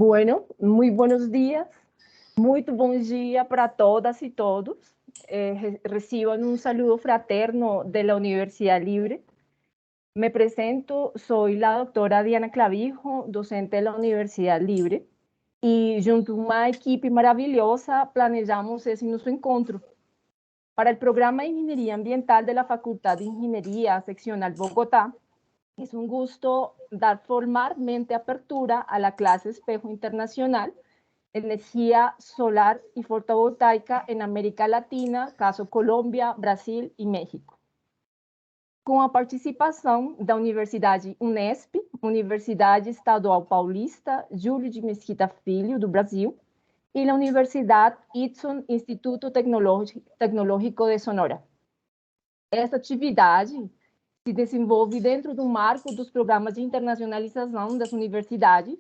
Bueno, muy buenos días, muito bom dia para todas y todos. Reciban un saludo fraterno de la Universidad Libre. Me presento, soy la doctora Diana Clavijo, docente de la Universidad Libre, y junto a una equipe maravillosa planejamos esse nosso encontro. Para el programa de Ingeniería Ambiental de la Facultad de Ingeniería Seccional Bogotá, es un gusto dar formalmente apertura a la clase Espejo Internacional, Energía Solar y Fotovoltaica en América Latina, caso Colômbia, Brasil e México. Com a participação da Universidade Unesp, Universidade Estadual Paulista Júlio de Mesquita Filho, do Brasil, e a Universidade ITSON, Instituto Tecnológico de Sonora. Essa atividade se desenvolve dentro do marco dos programas de internacionalização das universidades,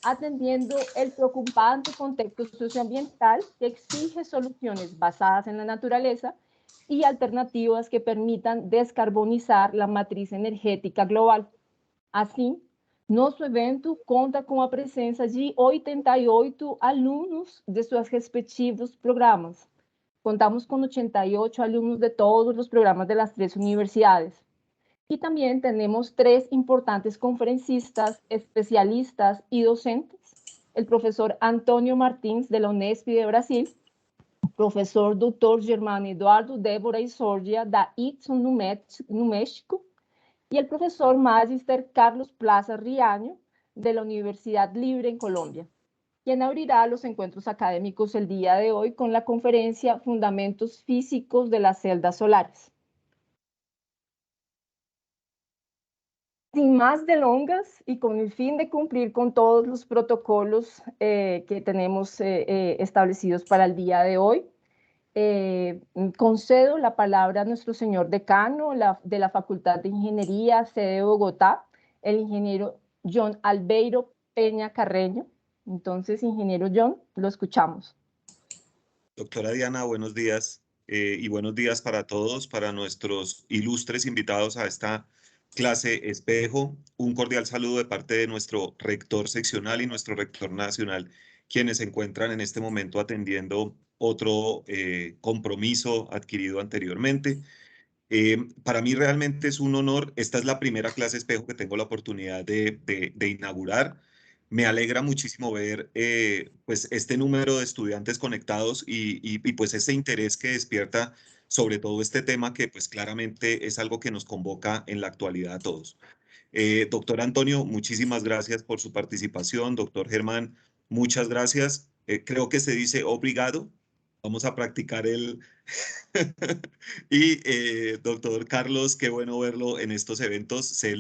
atendiendo el preocupante contexto socioambiental que exige soluciones basadas en la naturaleza y alternativas que permitan descarbonizar la matriz energética global. Assim, nosso evento conta com a presença de 88 alunos de seus respectivos programas. Contamos con 88 alumnos de todos los programas de las 3 universidades. Y también tenemos 3 importantes conferencistas, especialistas y docentes. El profesor Antonio Martins, de la Unesp de Brasil, profesor Dr. Germano Eduardo Débora Isordia, da ITSON no México, y el profesor Magister Carlos Plaza Riaño, de la Universidad Libre en Colombia, quien abrirá los encuentros académicos el día de hoy con la conferencia Fundamentos Físicos de las Celdas Solares. Sin más delongas y con el fin de cumplir con todos los protocolos que tenemos establecidos para el día de hoy, concedo la palabra a nuestro señor decano de la Facultad de Ingeniería, sede de Bogotá, el ingeniero John Albeiro Peña Carreño. Entonces, ingeniero John, lo escuchamos. Doctora Diana, buenos días y buenos días para todos, para nuestros ilustres invitados a esta clase Espejo. Un cordial saludo de parte de nuestro rector seccional y nuestro rector nacional, quienes se encuentran en este momento atendiendo otro compromiso adquirido anteriormente. Para mí realmente es un honor. Esta es la primera clase Espejo que tengo la oportunidad de inaugurar. Me alegra muchísimo ver pues este número de estudiantes conectados y pues ese interés que despierta sobre todo este tema que pues claramente es algo que nos convoca en la actualidad a todos. Doctor Antonio, muchísimas gracias por su participación. Doctor Germán, muchas gracias. Creo que se dice obrigado. Vamos a practicar el... Y doctor Carlos, qué bueno verlo en estos eventos. Sé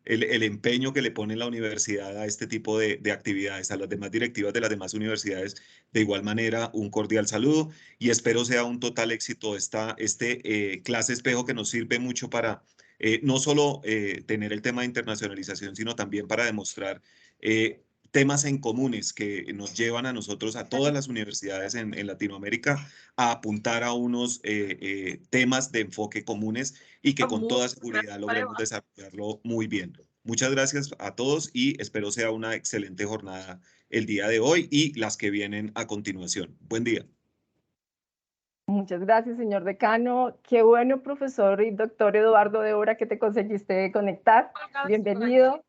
el empeño que le pone la universidad a este tipo de actividades, a las demás directivas de las demás universidades. De igual manera, un cordial saludo y espero sea un total éxito este clase espejo que nos sirve mucho para no solo tener el tema de internacionalización, sino también para demostrar temas en comunes que nos llevan a nosotros, a todas las universidades en Latinoamérica, a apuntar a unos temas de enfoque comunes y que con toda seguridad logremos desarrollarlo muy bien. Muchas gracias a todos y espero sea una excelente jornada el día de hoy y las que vienen a continuación. Buen día. Muchas gracias, señor decano. Qué bueno, profesor y doctor Eduardo Débora, que te conseguiste conectar. Bienvenido.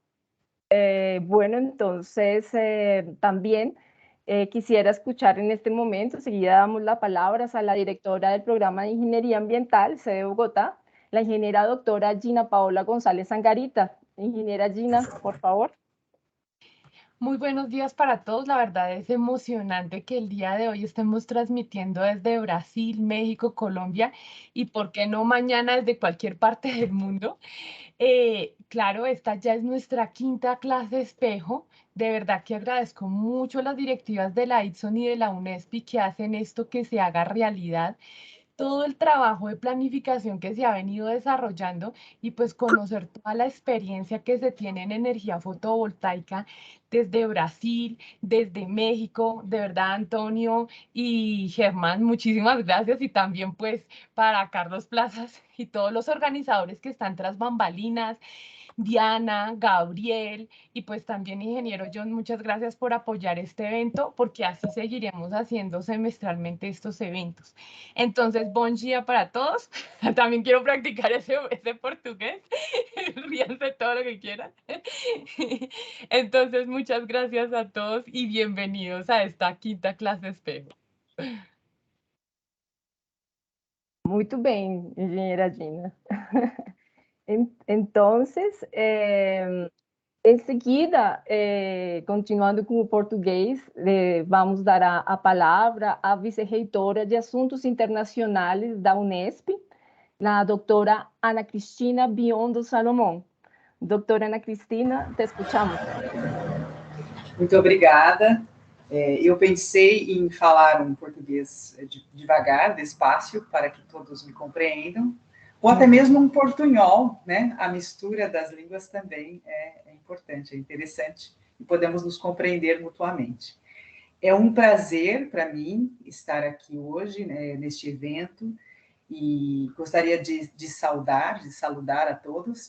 Bueno, entonces también quisiera escuchar en este momento, enseguida damos la palabra a la directora del programa de Ingeniería Ambiental, sede de Bogotá, la ingeniera doctora Gina Paola González Angarita. Ingeniera Gina, por favor. Muy buenos días para todos. La verdad es emocionante que el día de hoy estemos transmitiendo desde Brasil, México, Colombia y, ¿por qué no mañana desde cualquier parte del mundo? Claro, esta ya es nuestra quinta clase espejo. De verdad que agradezco mucho a las directivas de la ITSON y de la UNESP que hacen esto que se haga realidad. Todo el trabajo de planificación que se ha venido desarrollando y pues conocer toda la experiencia que se tiene en energía fotovoltaica desde Brasil, desde México. De verdad, Antonio y Germán, muchísimas gracias, y también pues para Carlos Plazas y todos los organizadores que están tras bambalinas. Diana, Gabriel y pues también ingeniero John, muchas gracias por apoyar este evento, porque así seguiremos haciendo semestralmente estos eventos. Entonces, buen día para todos. También quiero practicar ese portugués. Ríanse todo lo que quieran. Entonces, muchas gracias a todos y bienvenidos a esta quinta clase espejo. Muito bem, engenheira Dina. Então, em seguida, continuando com o português, vamos dar a palavra à vice-reitora de Assuntos Internacionais da Unesp, a doutora Ana Cristina Biondo Salomão. Doutora Ana Cristina, te escuchamos. Muito obrigada. Eu pensei em falar um português devagar, despacio, para que todos me compreendam, ou até mesmo um portunhol, né? A mistura das línguas também é importante, é interessante, e podemos nos compreender mutuamente. É um prazer para mim estar aqui hoje, né, neste evento, e gostaria de saudar a todos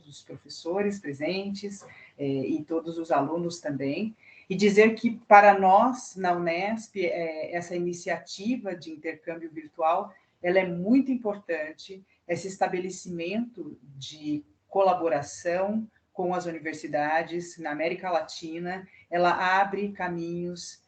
os professores presentes e todos os alunos também, e dizer que para nós, na Unesp, essa iniciativa de intercâmbio virtual, ela é muito importante, esse estabelecimento de colaboração com as universidades na América Latina, ela abre caminhos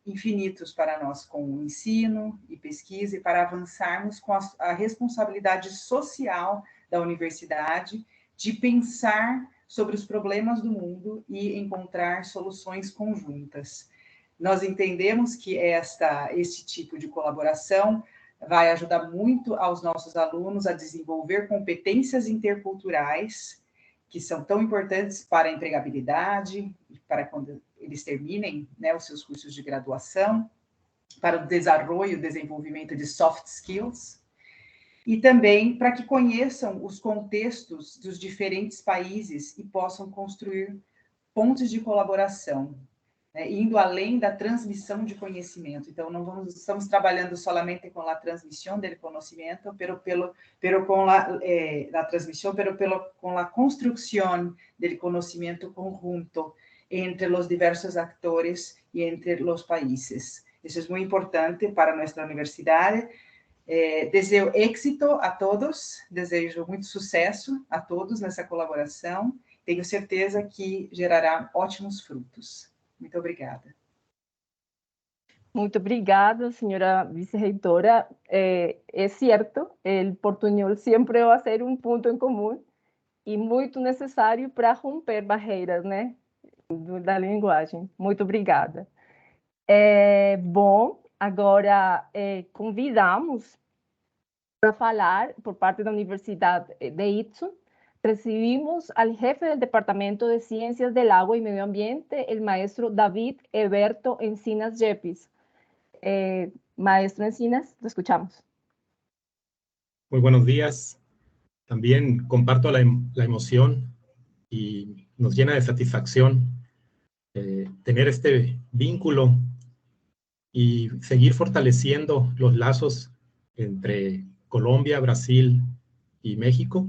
infinitos para nós com o ensino e pesquisa e para avançarmos com a responsabilidade social da universidade de pensar sobre os problemas do mundo e encontrar soluções conjuntas. Nós entendemos que este tipo de colaboração vai ajudar muito aos nossos alunos a desenvolver competências interculturais, que são tão importantes para a empregabilidade, para quando eles terminem, né, os seus cursos de graduação, para o desenvolvimento de soft skills, e também para que conheçam os contextos dos diferentes países e possam construir pontes de colaboração, né, indo além da transmissão de conhecimento. Então, não estamos trabalhando solamente com a transmissão do conhecimento, com a construção do conhecimento conjunto entre os diversos atores e entre os países. Isso é muito importante para nossa universidade. Desejo êxito a todos, desejo muito sucesso a todos nessa colaboração. Tenho certeza que gerará ótimos frutos. Muito obrigada. Muito obrigada, senhora vice-reitora. É certo, o portunhol sempre vai ser um ponto em comum e muito necessário para romper barreiras, né, da linguagem. Muito obrigada. Bom, agora convidamos para falar, por parte da Universidade de ITSU, recibimos al jefe del Departamento de Ciencias del Agua y Medio Ambiente, el maestro David Eberto Encinas Yepes. Maestro Encinas, lo escuchamos. Muy buenos días. También comparto la emoción y nos llena de satisfacción tener este vínculo y seguir fortaleciendo los lazos entre Colombia, Brasil y México,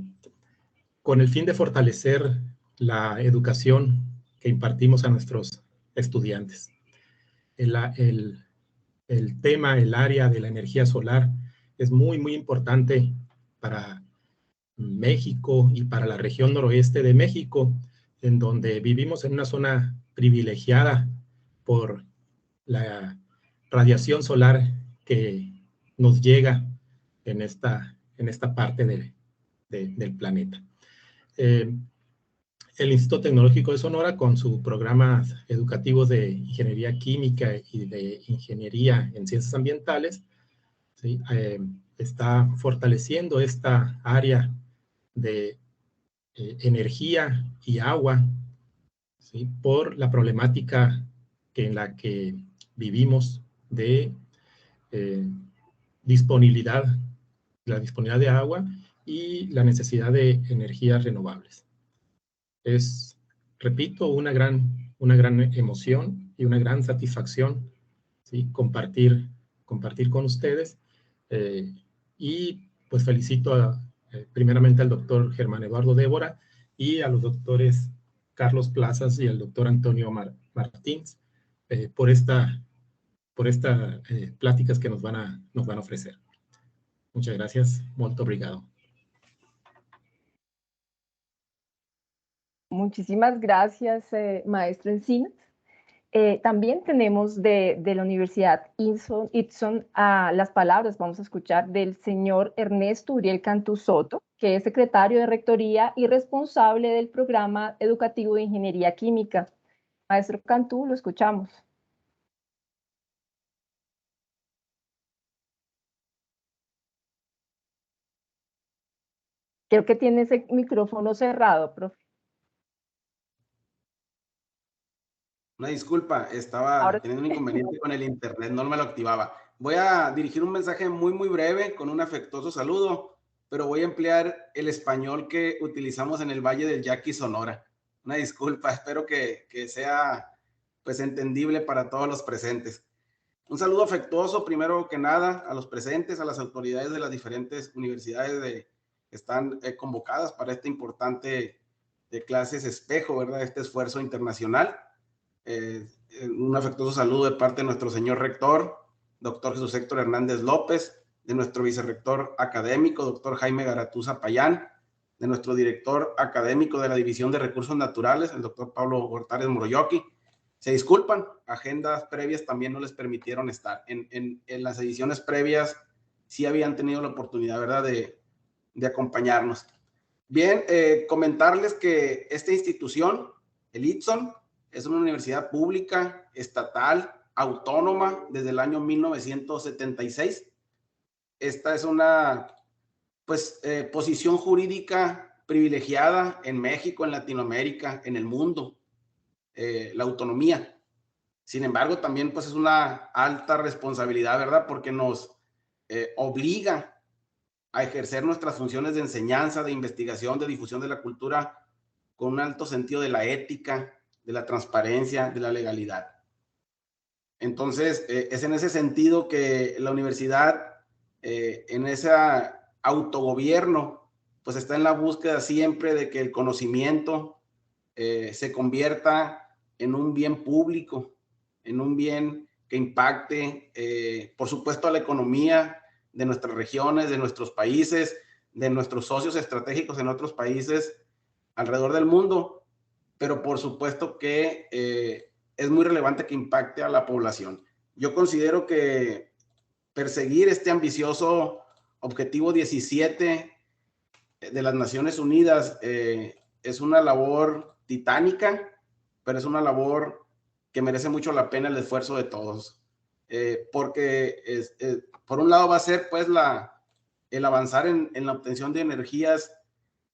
con el fin de fortalecer la educación que impartimos a nuestros estudiantes. El tema, el área de la energía solar es muy, muy importante para México y para la región noroeste de México, en donde vivimos en una zona privilegiada por la radiación solar que nos llega en esta parte del planeta. El Instituto Tecnológico de Sonora, con su programa educativo de Ingeniería Química y de Ingeniería en Ciencias Ambientales, ¿sí? Está fortaleciendo esta área de energía y agua, ¿sí? Por la problemática en la que vivimos de disponibilidad de agua y la necesidad de energías renovables. Es, repito, una gran emoción y una gran satisfacción, ¿sí? compartir con ustedes. Y pues felicito primeramente al doctor Germán Eduardo Débora y a los doctores Carlos Plazas y al doctor Antonio Martins por estas pláticas que nos van a ofrecer. Muchas gracias. Molto obrigado. Muchísimas gracias, maestro Encinas. También tenemos de la Universidad Itson las palabras, vamos a escuchar, del señor Ernesto Uriel Cantú Soto, que es secretario de Rectoría y responsable del programa educativo de Ingeniería Química. Maestro Cantú, lo escuchamos. Creo que tiene ese micrófono cerrado, profe. Una disculpa, estaba Ahora teniendo un inconveniente con el internet, no me lo activaba. Voy a dirigir un mensaje muy, muy breve con un afectuoso saludo, pero voy a emplear el español que utilizamos en el Valle del Yaqui, Sonora. Una disculpa, espero que sea pues entendible para todos los presentes. Un saludo afectuoso, primero que nada, a los presentes, a las autoridades de las diferentes universidades que están convocadas para este importante de clases espejo, ¿verdad? Este esfuerzo internacional. Un afectuoso saludo de parte de nuestro señor rector, doctor Jesús Héctor Hernández López, de nuestro vicerrector académico, doctor Jaime Garatuza Payán, de nuestro director académico de la División de Recursos Naturales, el doctor Pablo Gortárez Moroyoki. Se disculpan, agendas previas también no les permitieron estar. En las ediciones previas sí habían tenido la oportunidad, ¿verdad?, de acompañarnos. Bien, comentarles que esta institución, el Itson, es una universidad pública, estatal, autónoma, desde el año 1976. Esta es una posición jurídica privilegiada en México, en Latinoamérica, en el mundo, la autonomía. Sin embargo, también pues es una alta responsabilidad, ¿verdad? Porque nos obliga a ejercer nuestras funciones de enseñanza, de investigación, de difusión de la cultura con un alto sentido de la ética, de la transparencia, de la legalidad. Entonces, es en ese sentido que la universidad, en ese autogobierno, pues está en la búsqueda siempre de que el conocimiento se convierta en un bien público, en un bien que impacte, por supuesto, a la economía de nuestras regiones, de nuestros países, de nuestros socios estratégicos en otros países alrededor del mundo, pero por supuesto que es muy relevante que impacte a la población. Yo considero que perseguir este ambicioso objetivo 17 de las Naciones Unidas es una labor titánica, pero es una labor que merece mucho la pena el esfuerzo de todos, porque por un lado va a ser pues el avanzar en la obtención de energías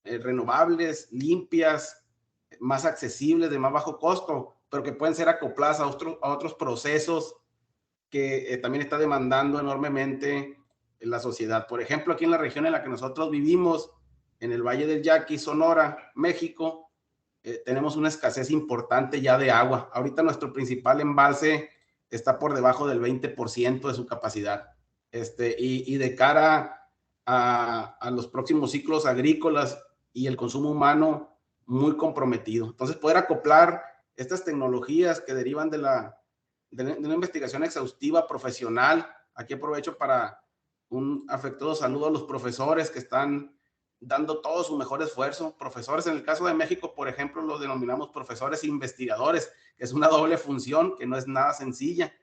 renovables, limpias, más accesibles, de más bajo costo, pero que pueden ser acopladas a otros procesos que también está demandando enormemente la sociedad. Por ejemplo, aquí en la región en la que nosotros vivimos, en el Valle del Yaqui, Sonora, México, tenemos una escasez importante ya de agua. Ahorita nuestro principal embalse está por debajo del 20% de su capacidad. Y de cara a los próximos ciclos agrícolas y el consumo humano, muy comprometido. Entonces, poder acoplar estas tecnologías que derivan de una investigación exhaustiva profesional. Aquí aprovecho para un afectuoso saludo a los profesores que están dando todo su mejor esfuerzo. Profesores, en el caso de México, por ejemplo, los denominamos profesores investigadores, que es una doble función que no es nada sencilla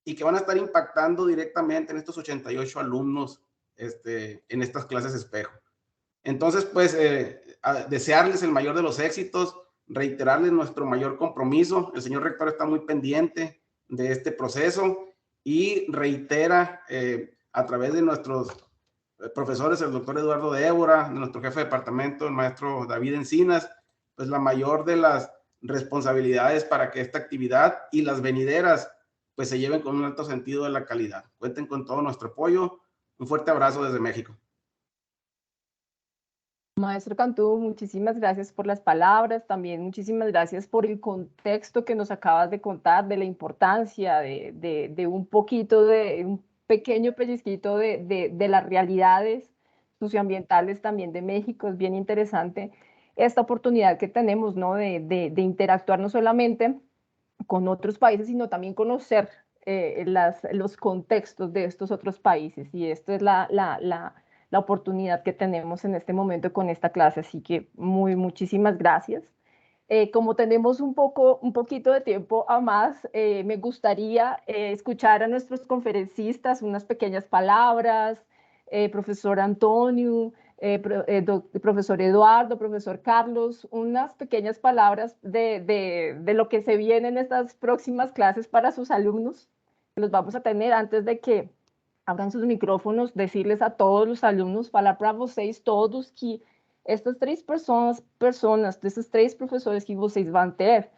y que van a estar impactando directamente en estos 88 alumnos en estas clases espejo. Entonces, pues, desearles el mayor de los éxitos, reiterarles nuestro mayor compromiso. El señor rector está muy pendiente de este proceso y reitera a través de nuestros profesores, el doctor Eduardo de Évora, de nuestro jefe de departamento, el maestro David Encinas, pues la mayor de las responsabilidades para que esta actividad y las venideras pues se lleven con un alto sentido de la calidad. Cuenten con todo nuestro apoyo. Un fuerte abrazo desde México. Maestro Cantú, muchísimas gracias por las palabras, también muchísimas gracias por el contexto que nos acabas de contar, de la importancia de un poquito, de un pequeño pellizquito de las realidades socioambientales también de México. Es bien interesante esta oportunidad que tenemos, ¿no? de interactuar no solamente con otros países, sino también conocer los contextos de estos otros países. Y esto es la oportunidad que tenemos en este momento con esta clase. Así que muchísimas gracias. Como tenemos un poquito de tiempo a más, me gustaría escuchar a nuestros conferencistas unas pequeñas palabras, profesor Antonio, profesor Eduardo, profesor Carlos, unas pequeñas palabras de lo que se viene en estas próximas clases para sus alumnos. Los vamos a tener antes de que abran sus micrófonos, decirles a todos los alumnos, falar para vocês todos que estas 3 personas, desses 3 professores que vocês vão ter,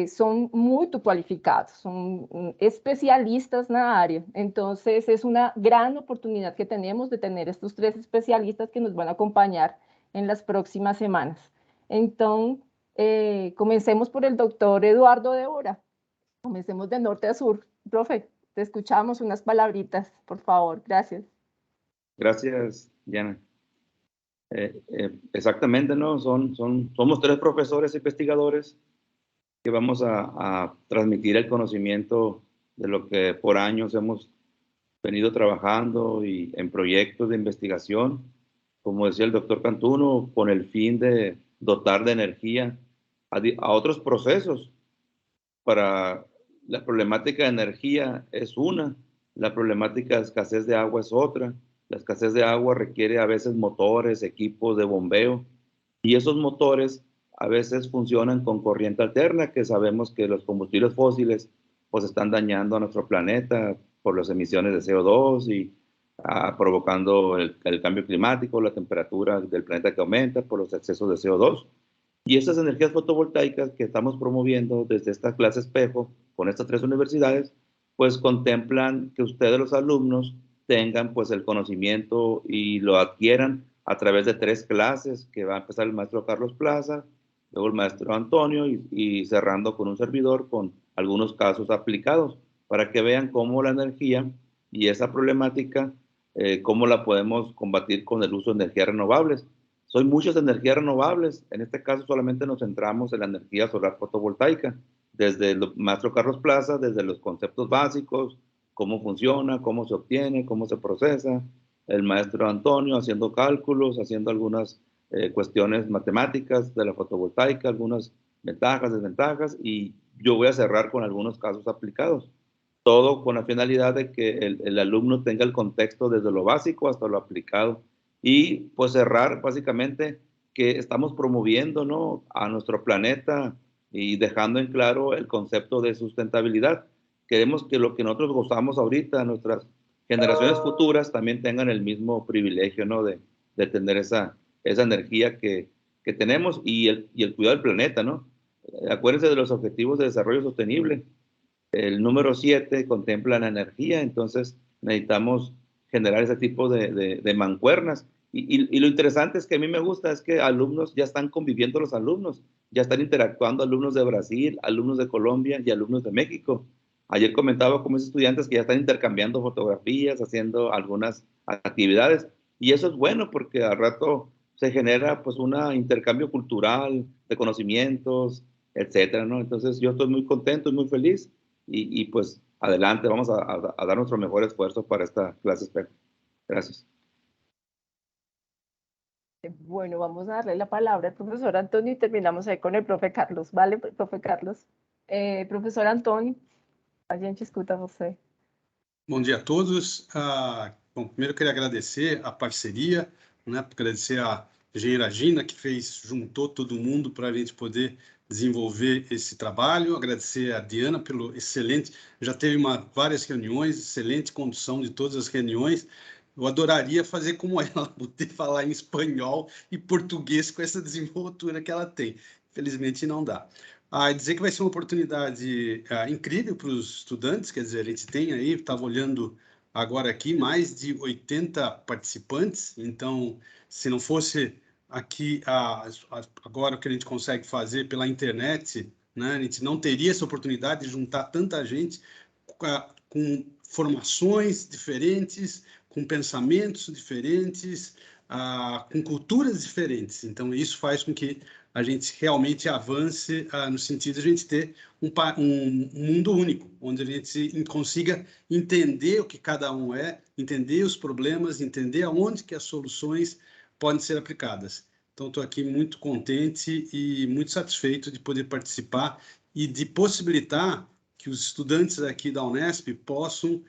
são muito qualificados, são especialistas na área. Então, é uma grande oportunidade que temos de ter estes 3 especialistas que nos vão acompanhar em las próximas semanas. Então, comencemos por el doctor Eduardo de Ora. Comencemos de norte a sur. Profe, te escuchamos unas palabritas, por favor. Gracias. Gracias, Diana. Exactamente, ¿no? Somos 3 profesores investigadores que vamos a transmitir el conocimiento de lo que por años hemos venido trabajando y en proyectos de investigación, como decía el doctor Cantuno, con el fin de dotar de energía a otros procesos. Para la problemática de energía es una, la problemática de escasez de agua es otra. La escasez de agua requiere a veces motores, equipos de bombeo, y esos motores a veces funcionan con corriente alterna, que sabemos que los combustibles fósiles pues están dañando a nuestro planeta por las emisiones de CO2 y provocando el cambio climático, la temperatura del planeta que aumenta por los excesos de CO2. Y esas energías fotovoltaicas que estamos promoviendo desde esta clase espejo con estas 3 universidades, pues contemplan que ustedes los alumnos tengan pues el conocimiento y lo adquieran a través de 3 clases que va a empezar el maestro Carlos Plaza, luego el maestro Antonio y cerrando con un servidor con algunos casos aplicados para que vean cómo la energía y esa problemática, cómo la podemos combatir con el uso de energías renovables. Son muchas energías renovables, en este caso solamente nos centramos en la energía solar fotovoltaica, desde el maestro Carlos Plaza, desde los conceptos básicos, cómo funciona, cómo se obtiene, cómo se procesa, el maestro Antonio haciendo cálculos, haciendo algunas cuestiones matemáticas de la fotovoltaica, algunas ventajas, desventajas, y yo voy a cerrar con algunos casos aplicados. Todo con la finalidad de que el alumno tenga el contexto desde lo básico hasta lo aplicado. Y pues cerrar básicamente que estamos promoviendo, ¿no?, a nuestro planeta y dejando en claro el concepto de sustentabilidad. Queremos que lo que nosotros gozamos ahorita, nuestras generaciones futuras también tengan el mismo privilegio, ¿no?, de tener esa energía que tenemos y el cuidado del planeta, ¿no? Acuérdense de los objetivos de desarrollo sostenible. El número 7 contempla la energía, entonces necesitamos generar ese tipo de mancuernas. Y lo interesante es que a mí me gusta es que alumnos ya están conviviendo los alumnos, ya están interactuando alumnos de Brasil, alumnos de Colombia y alumnos de México. Ayer comentaba con mis estudiantes que ya están intercambiando fotografías, haciendo algunas actividades, y eso es bueno porque al rato se genera pues un intercambio cultural de conocimientos, etcétera, ¿no? Entonces yo estoy muy contento y muy feliz y pues adelante, vamos a dar nuestro mejor esfuerzo para esta clase espejo. Gracias. Bueno, vamos a darle la palabra al profesor Antonio y terminamos aí con el profe Carlos, ¿vale, profe Carlos? Professor Antônio, a gente escuta você. Bom dia a todos. Bom, primeiro eu queria agradecer a parceria, né, agradecer a engenheira Gina, que juntou todo mundo para a gente poder desenvolver esse trabalho, agradecer a Diana pelo excelente, já teve várias reuniões, excelente condução de todas as reuniões. Eu adoraria fazer como ela, poder falar em espanhol e português com essa desenvoltura que ela tem. Infelizmente não dá. Dizer que vai ser uma oportunidade incrível para os estudantes, quer dizer, a gente tem aí, estava olhando agora aqui, mais de 80 participantes, então, se não fosse aqui, agora o que a gente consegue fazer pela internet, né, a gente não teria essa oportunidade de juntar tanta gente com formações diferentes, com pensamentos diferentes, com culturas diferentes. Então, isso faz com que a gente realmente avance no sentido de a gente ter um mundo único, onde a gente consiga entender o que cada um é, entender os problemas, entender aonde que as soluções podem ser aplicadas. Então, estou aqui muito contente e muito satisfeito de poder participar e de possibilitar que os estudantes aqui da Unesp possam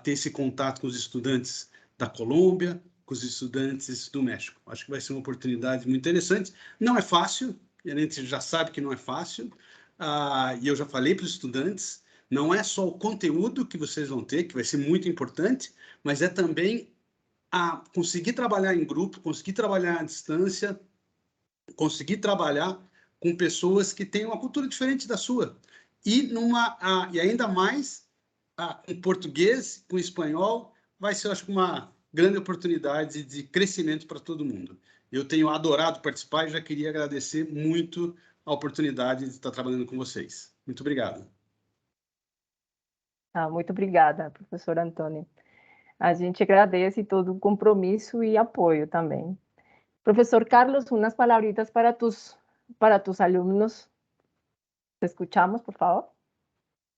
ter esse contato com os estudantes da Colômbia, com os estudantes do México. Acho que vai ser uma oportunidade muito interessante. Não é fácil, a gente já sabe que não é fácil, e eu já falei para os estudantes, não é só o conteúdo que vocês vão ter, que vai ser muito importante, mas é também conseguir trabalhar em grupo, conseguir trabalhar à distância, conseguir trabalhar com pessoas que têm uma cultura diferente da sua. E ainda mais com português, com espanhol, vai ser, acho que, uma grande oportunidade de crescimento para todo mundo. Eu tenho adorado participar e já queria agradecer muito a oportunidade de estar trabalhando com vocês. Muito obrigado. Muito obrigada, professor Antônio. A gente agradece todo o compromisso e apoio também. Profesor Carlos, unas palabritas para tus alumnos. Te escuchamos, por favor.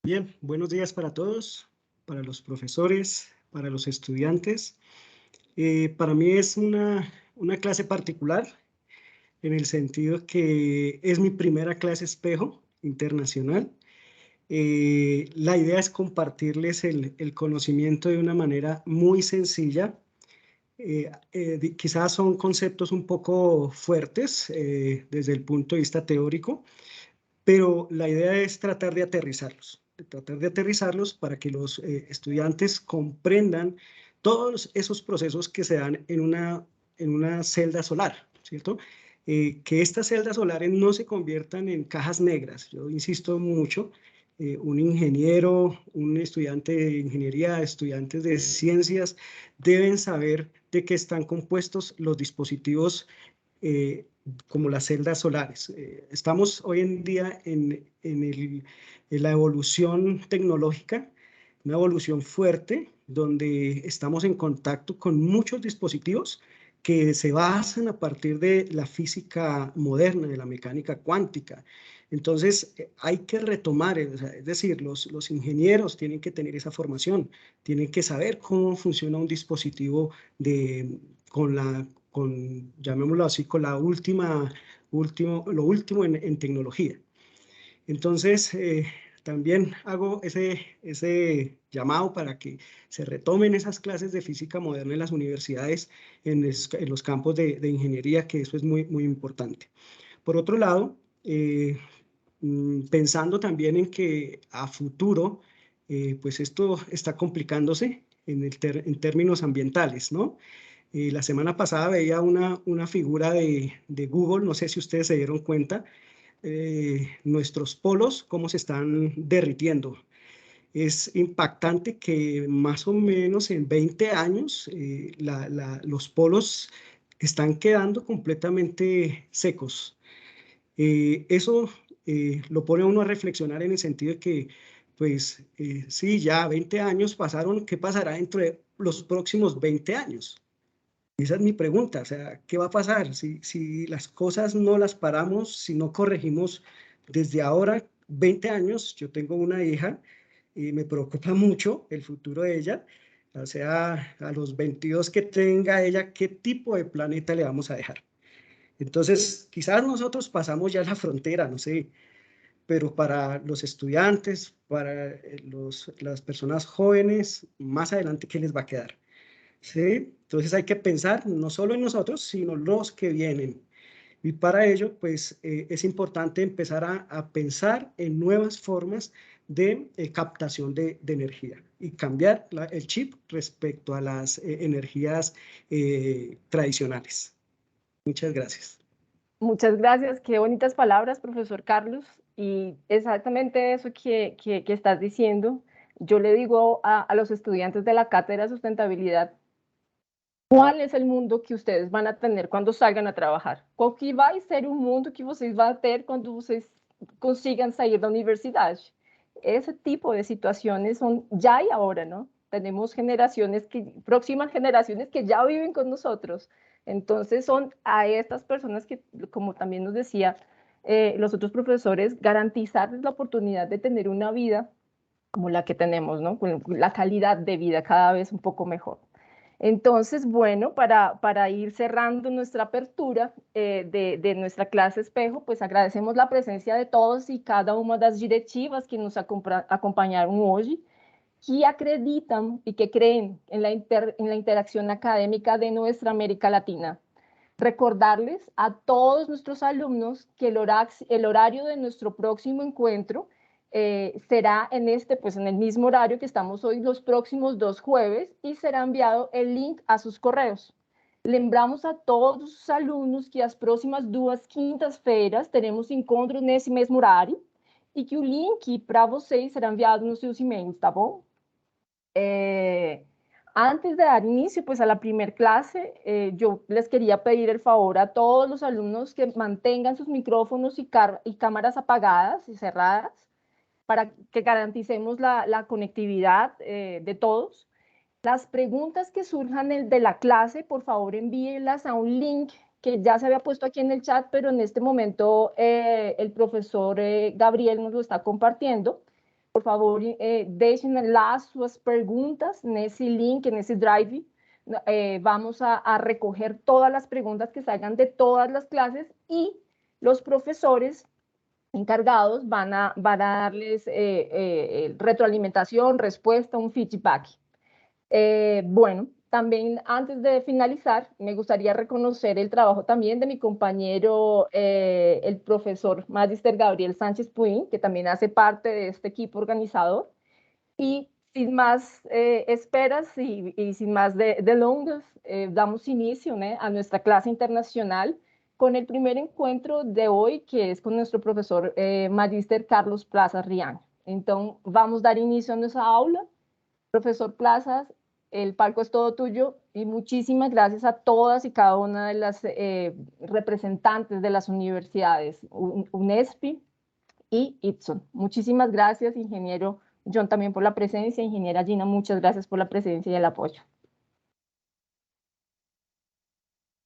Bien, buenos días para todos, para los profesores, para los estudiantes. Para mí es una clase particular, en el sentido que es mi primera clase espejo internacional. La idea es compartirles el conocimiento de una manera muy sencilla. Quizás son conceptos un poco fuertes desde el punto de vista teórico, pero la idea es tratar de aterrizarlos para que los estudiantes comprendan todos esos procesos que se dan en una celda solar, ¿cierto? Que estas celdas solares no se conviertan en cajas negras. Yo insisto mucho, un ingeniero, un estudiante de ingeniería, estudiantes de ciencias, deben saber de qué están compuestos los dispositivos como las celdas solares. Estamos hoy en día en la evolución tecnológica, una evolución fuerte, donde estamos en contacto con muchos dispositivos que se basan a partir de la física moderna, de la mecánica cuántica. Entonces, hay que retomar, es decir, los ingenieros tienen que tener esa formación, tienen que saber cómo funciona un dispositivo llamémoslo así, con lo último en tecnología. Entonces, también hago ese llamado para que se retomen esas clases de física moderna en las universidades, en los campos de ingeniería, que eso es muy, muy importante. Por otro lado, pensando también en que a futuro, pues esto está complicándose en términos ambientales, ¿no? La semana pasada veía una figura de Google, no sé si ustedes se dieron cuenta, nuestros polos, cómo se están derritiendo. Es impactante que más o menos en 20 años los polos están quedando completamente secos. Eso lo pone a uno a reflexionar en el sentido de que, pues, sí, ya 20 años pasaron, ¿qué pasará dentro de los próximos 20 años? Esa es mi pregunta, o sea, ¿qué va a pasar si las cosas no las paramos, si no corregimos desde ahora, 20 años? Yo tengo una hija y me preocupa mucho el futuro de ella, o sea, a los 22 que tenga ella, ¿qué tipo de planeta le vamos a dejar? Entonces, quizás nosotros pasamos ya la frontera, no sé, pero para los estudiantes, para las personas jóvenes, más adelante, ¿qué les va a quedar? ¿Sí? Entonces hay que pensar no solo en nosotros, sino los que vienen. Y para ello, pues, es importante empezar a pensar en nuevas formas de captación de energía y cambiar el chip respecto a las energías tradicionales. Muchas gracias. Muchas gracias, qué bonitas palabras, profesor Carlos, y exactamente eso que estás diciendo. Yo le digo a los estudiantes de la Cátedra de Sustentabilidad, ¿cuál es el mundo que ustedes van a tener cuando salgan a trabajar? Qual que vai ser o mundo que vocês vão ter quando vocês consigam sair da universidade? Ese tipo de situaciones son ya y ahora, ¿no? Tenemos próximas generaciones que ya viven con nosotros. Entonces son a estas personas que, como también nos decía los otros profesores, garantizarles la oportunidad de tener una vida como la que tenemos, ¿no? Con la calidad de vida cada vez un poco mejor. Entonces, bueno, para ir cerrando nuestra apertura de nuestra clase espejo, pues agradecemos la presencia de todos y cada una das diretivas que nos acompañaron hoy, que acreditan y que creen en la interacción académica de nuestra América Latina. Recordarles a todos nuestros alumnos que el horario de nuestro próximo encuentro será en el mismo horario que estamos hoy, los próximos 2 jueves, y será enviado el link a sus correos. Lembramos a todos os alunos que as próximas 2 quintas-feiras teremos encontro nesse mesmo horário e que o link para vocês será enviado nos seus e-mails, tá bom? Antes de dar inicio pues a la primer clase, yo les quería pedir el favor a todos los alumnos que mantengan sus micrófonos y cámaras apagadas y cerradas para que garanticemos la conectividad de todos. Las preguntas que surjan de la clase, por favor envíenlas a un link que ya se había puesto aquí en el chat, pero en este momento el profesor Gabriel nos lo está compartiendo. Por favor, deixem lá suas perguntas nesse link, nesse drive. Vamos a recoger todas las preguntas que salgan de todas las clases y los profesores encargados van a darles retroalimentación, respuesta, un feedback. Bueno, también antes de finalizar, me gustaría reconocer el trabajo también de mi compañero, el profesor Magister Gabriel Sánchez Puín, que también hace parte de este equipo organizador. Y sin más esperas y sin más delongas, damos inicio, ¿no?, a nuestra clase internacional con el primer encuentro de hoy, que es con nuestro profesor Magister Carlos Plazas Rian. Entonces, vamos a dar inicio a nuestra aula. Profesor Plazas, el palco es todo tuyo y muchísimas gracias a todas y cada una de las representantes de las universidades UNESPI y IPSON. Muchísimas gracias, ingeniero John, también por la presencia. Ingeniera Gina, muchas gracias por la presencia y el apoyo.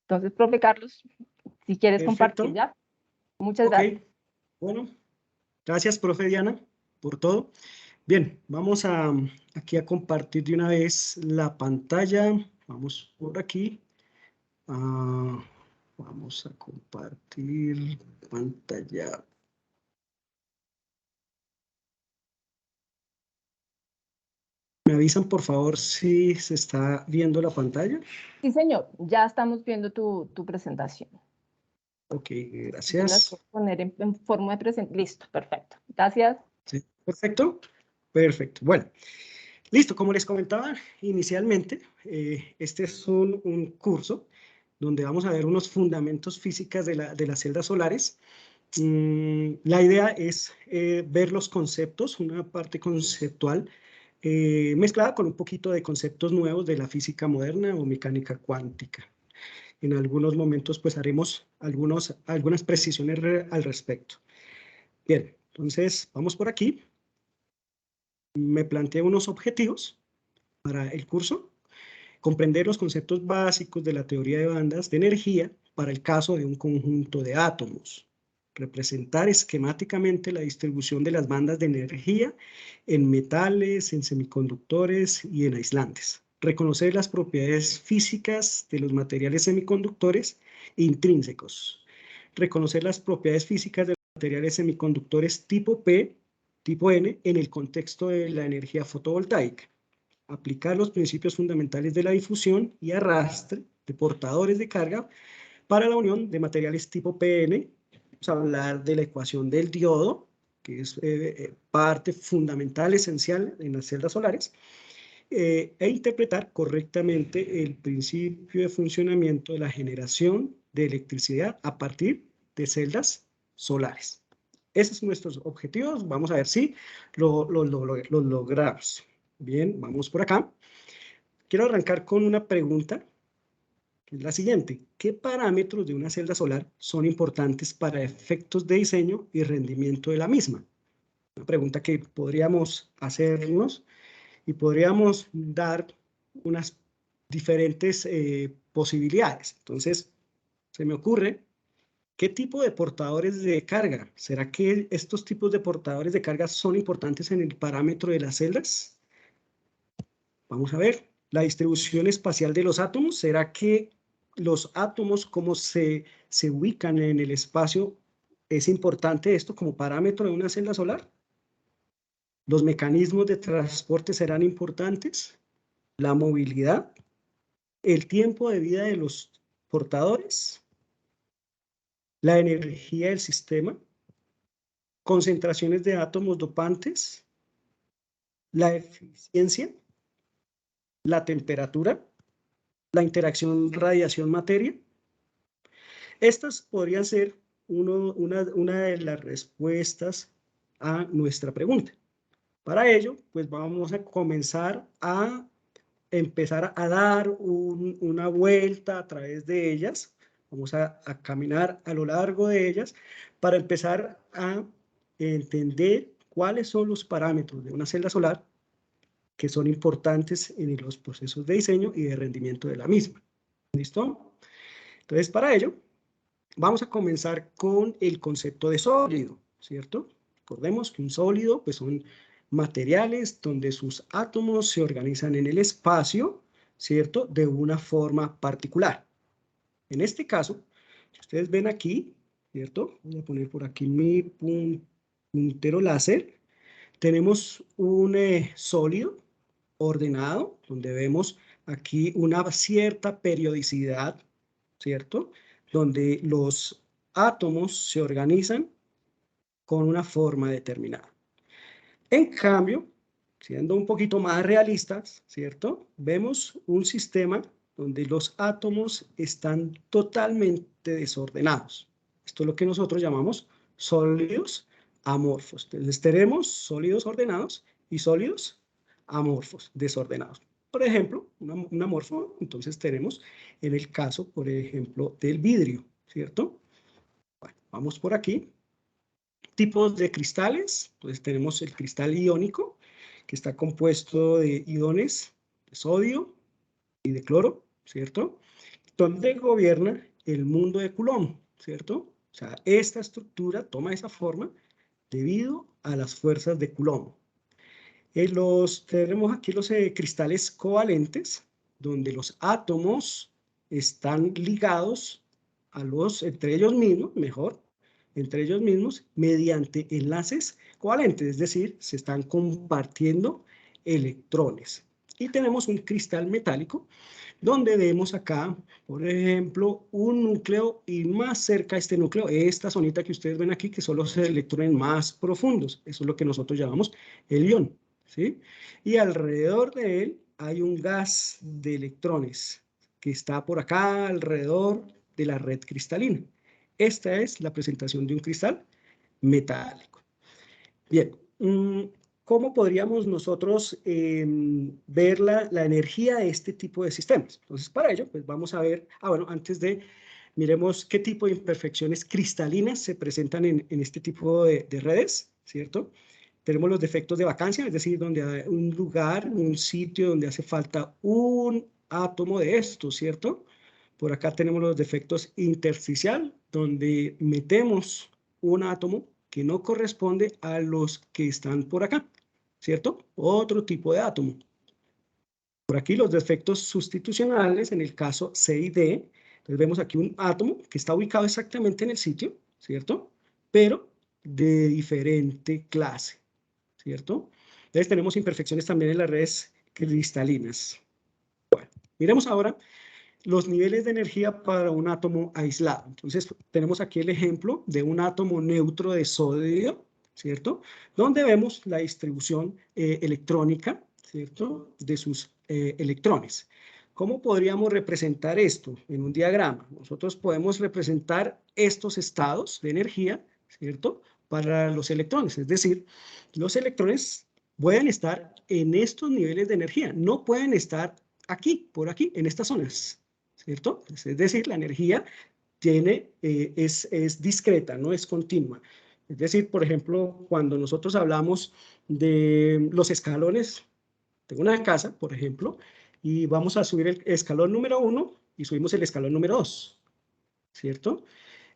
Entonces, profe Carlos, si quieres compartir ya. Muchas gracias. Bueno, gracias, profe Diana, por todo. Bien, vamos aquí a compartir de una vez la pantalla. Vamos por aquí. Vamos a compartir pantalla. ¿Me avisan, por favor, si se está viendo la pantalla? Sí, señor. Ya estamos viendo tu presentación. Ok, gracias. Voy a poner en forma de presentación. Listo, perfecto. Gracias. Sí, perfecto. Perfecto. Bueno, listo. Como les comentaba inicialmente, este es un curso donde vamos a ver unos fundamentos físicas de las celdas solares. La idea es ver los conceptos, una parte conceptual, mezclada con un poquito de conceptos nuevos de la física moderna o mecánica cuántica. En algunos momentos pues haremos algunas precisiones al respecto. Bien, entonces vamos por aquí. Me planteé unos objetivos para el curso: comprender los conceptos básicos de la teoría de bandas de energía para el caso de un conjunto de átomos, representar esquemáticamente la distribución de las bandas de energía en metales, en semiconductores y en aislantes, reconocer las propiedades físicas de los materiales semiconductores intrínsecos, reconocer las propiedades físicas de los materiales semiconductores tipo P, tipo N en el contexto de la energía fotovoltaica, aplicar los principios fundamentales de la difusión y arrastre de portadores de carga para la unión de materiales tipo PN. Vamos a hablar de la ecuación del diodo, que es parte fundamental, esencial en las celdas solares, e interpretar correctamente el principio de funcionamiento de la generación de electricidad a partir de celdas solares. Esos son nuestros objetivos. Vamos a ver si lo logramos. Bien, vamos por acá. Quiero arrancar con una pregunta, que es la siguiente: ¿qué parámetros de una celda solar son importantes para efectos de diseño y rendimiento de la misma? Una pregunta que podríamos hacernos y podríamos dar unas diferentes posibilidades. Entonces, se me ocurre, ¿qué tipo de portadores de carga? ¿Será que estos tipos de portadores de carga son importantes en el parámetro de las celdas? Vamos a ver. La distribución espacial de los átomos. ¿Será que los átomos, cómo se ubican en el espacio, es importante esto como parámetro de una celda solar? ¿Los mecanismos de transporte serán importantes? ¿La movilidad? ¿El tiempo de vida de los portadores? ¿La energía del sistema? ¿Concentraciones de átomos dopantes? ¿La eficiencia? ¿La temperatura? ¿La interacción radiación-materia? Estas podrían ser una de las respuestas a nuestra pregunta. Para ello, pues vamos a comenzar a empezar a dar una vuelta a través de ellas. Vamos a caminar a lo largo de ellas para empezar a entender cuáles son los parámetros de una celda solar que son importantes en los procesos de diseño y de rendimiento de la misma. ¿Listo? Entonces, para ello, vamos a comenzar con el concepto de sólido, ¿cierto? Recordemos que un sólido, pues son materiales donde sus átomos se organizan en el espacio, ¿cierto? De una forma particular. En este caso, si ustedes ven aquí, ¿cierto? Voy a poner por aquí mi puntero láser. Tenemos un sólido ordenado, donde vemos aquí una cierta periodicidad, ¿cierto? Donde los átomos se organizan con una forma determinada. En cambio, siendo un poquito más realistas, ¿cierto? Vemos un sistema donde los átomos están totalmente desordenados. Esto es lo que nosotros llamamos sólidos amorfos. Entonces tenemos sólidos ordenados y sólidos amorfos, desordenados. Por ejemplo, un amorfo, entonces tenemos en el caso, por ejemplo, del vidrio, ¿cierto? Bueno, vamos por aquí. Tipos de cristales, pues tenemos el cristal iónico, que está compuesto de iones de sodio y de cloro, ¿cierto? Donde gobierna el mundo de Coulomb, ¿cierto? O sea, esta estructura toma esa forma debido a las fuerzas de Coulomb. Tenemos aquí los cristales covalentes, donde los átomos están ligados entre ellos mismos, entre ellos mismos, mediante enlaces covalentes, es decir, se están compartiendo electrones. Y tenemos un cristal metálico, donde vemos acá, por ejemplo, un núcleo y más cerca a este núcleo, esta zonita que ustedes ven aquí, que son los electrones más profundos. Eso es lo que nosotros llamamos el ion, ¿sí? Y alrededor de él hay un gas de electrones que está por acá alrededor de la red cristalina. Esta es la presentación de un cristal metálico. Bien, ¿cómo podríamos nosotros ver la energía de este tipo de sistemas? Entonces, para ello, pues vamos a ver, miremos qué tipo de imperfecciones cristalinas se presentan en este tipo de redes, ¿cierto? Tenemos los defectos de vacancia, es decir, donde hay un lugar, un sitio donde hace falta un átomo de estos, ¿cierto? Por acá tenemos los defectos intersticial, donde metemos un átomo que no corresponde a los que están por acá, ¿cierto? Otro tipo de átomo. Por aquí los defectos sustitucionales, en el caso C y D, entonces vemos aquí un átomo que está ubicado exactamente en el sitio, ¿cierto? Pero de diferente clase, ¿cierto? Entonces tenemos imperfecciones también en las redes cristalinas. Bueno, miremos ahora los niveles de energía para un átomo aislado. Entonces, tenemos aquí el ejemplo de un átomo neutro de sodio, ¿cierto? Donde vemos la distribución electrónica, ¿cierto? De sus electrones. ¿Cómo podríamos representar esto en un diagrama? Nosotros podemos representar estos estados de energía, ¿cierto? Para los electrones, es decir, los electrones pueden estar en estos niveles de energía, no pueden estar aquí, por aquí, en estas zonas, ¿cierto? Es decir, la energía es discreta, no es continua. Es decir, por ejemplo, cuando nosotros hablamos de los escalones de una casa, por ejemplo, y vamos a subir el escalón número 1, y subimos el escalón número 2, ¿cierto?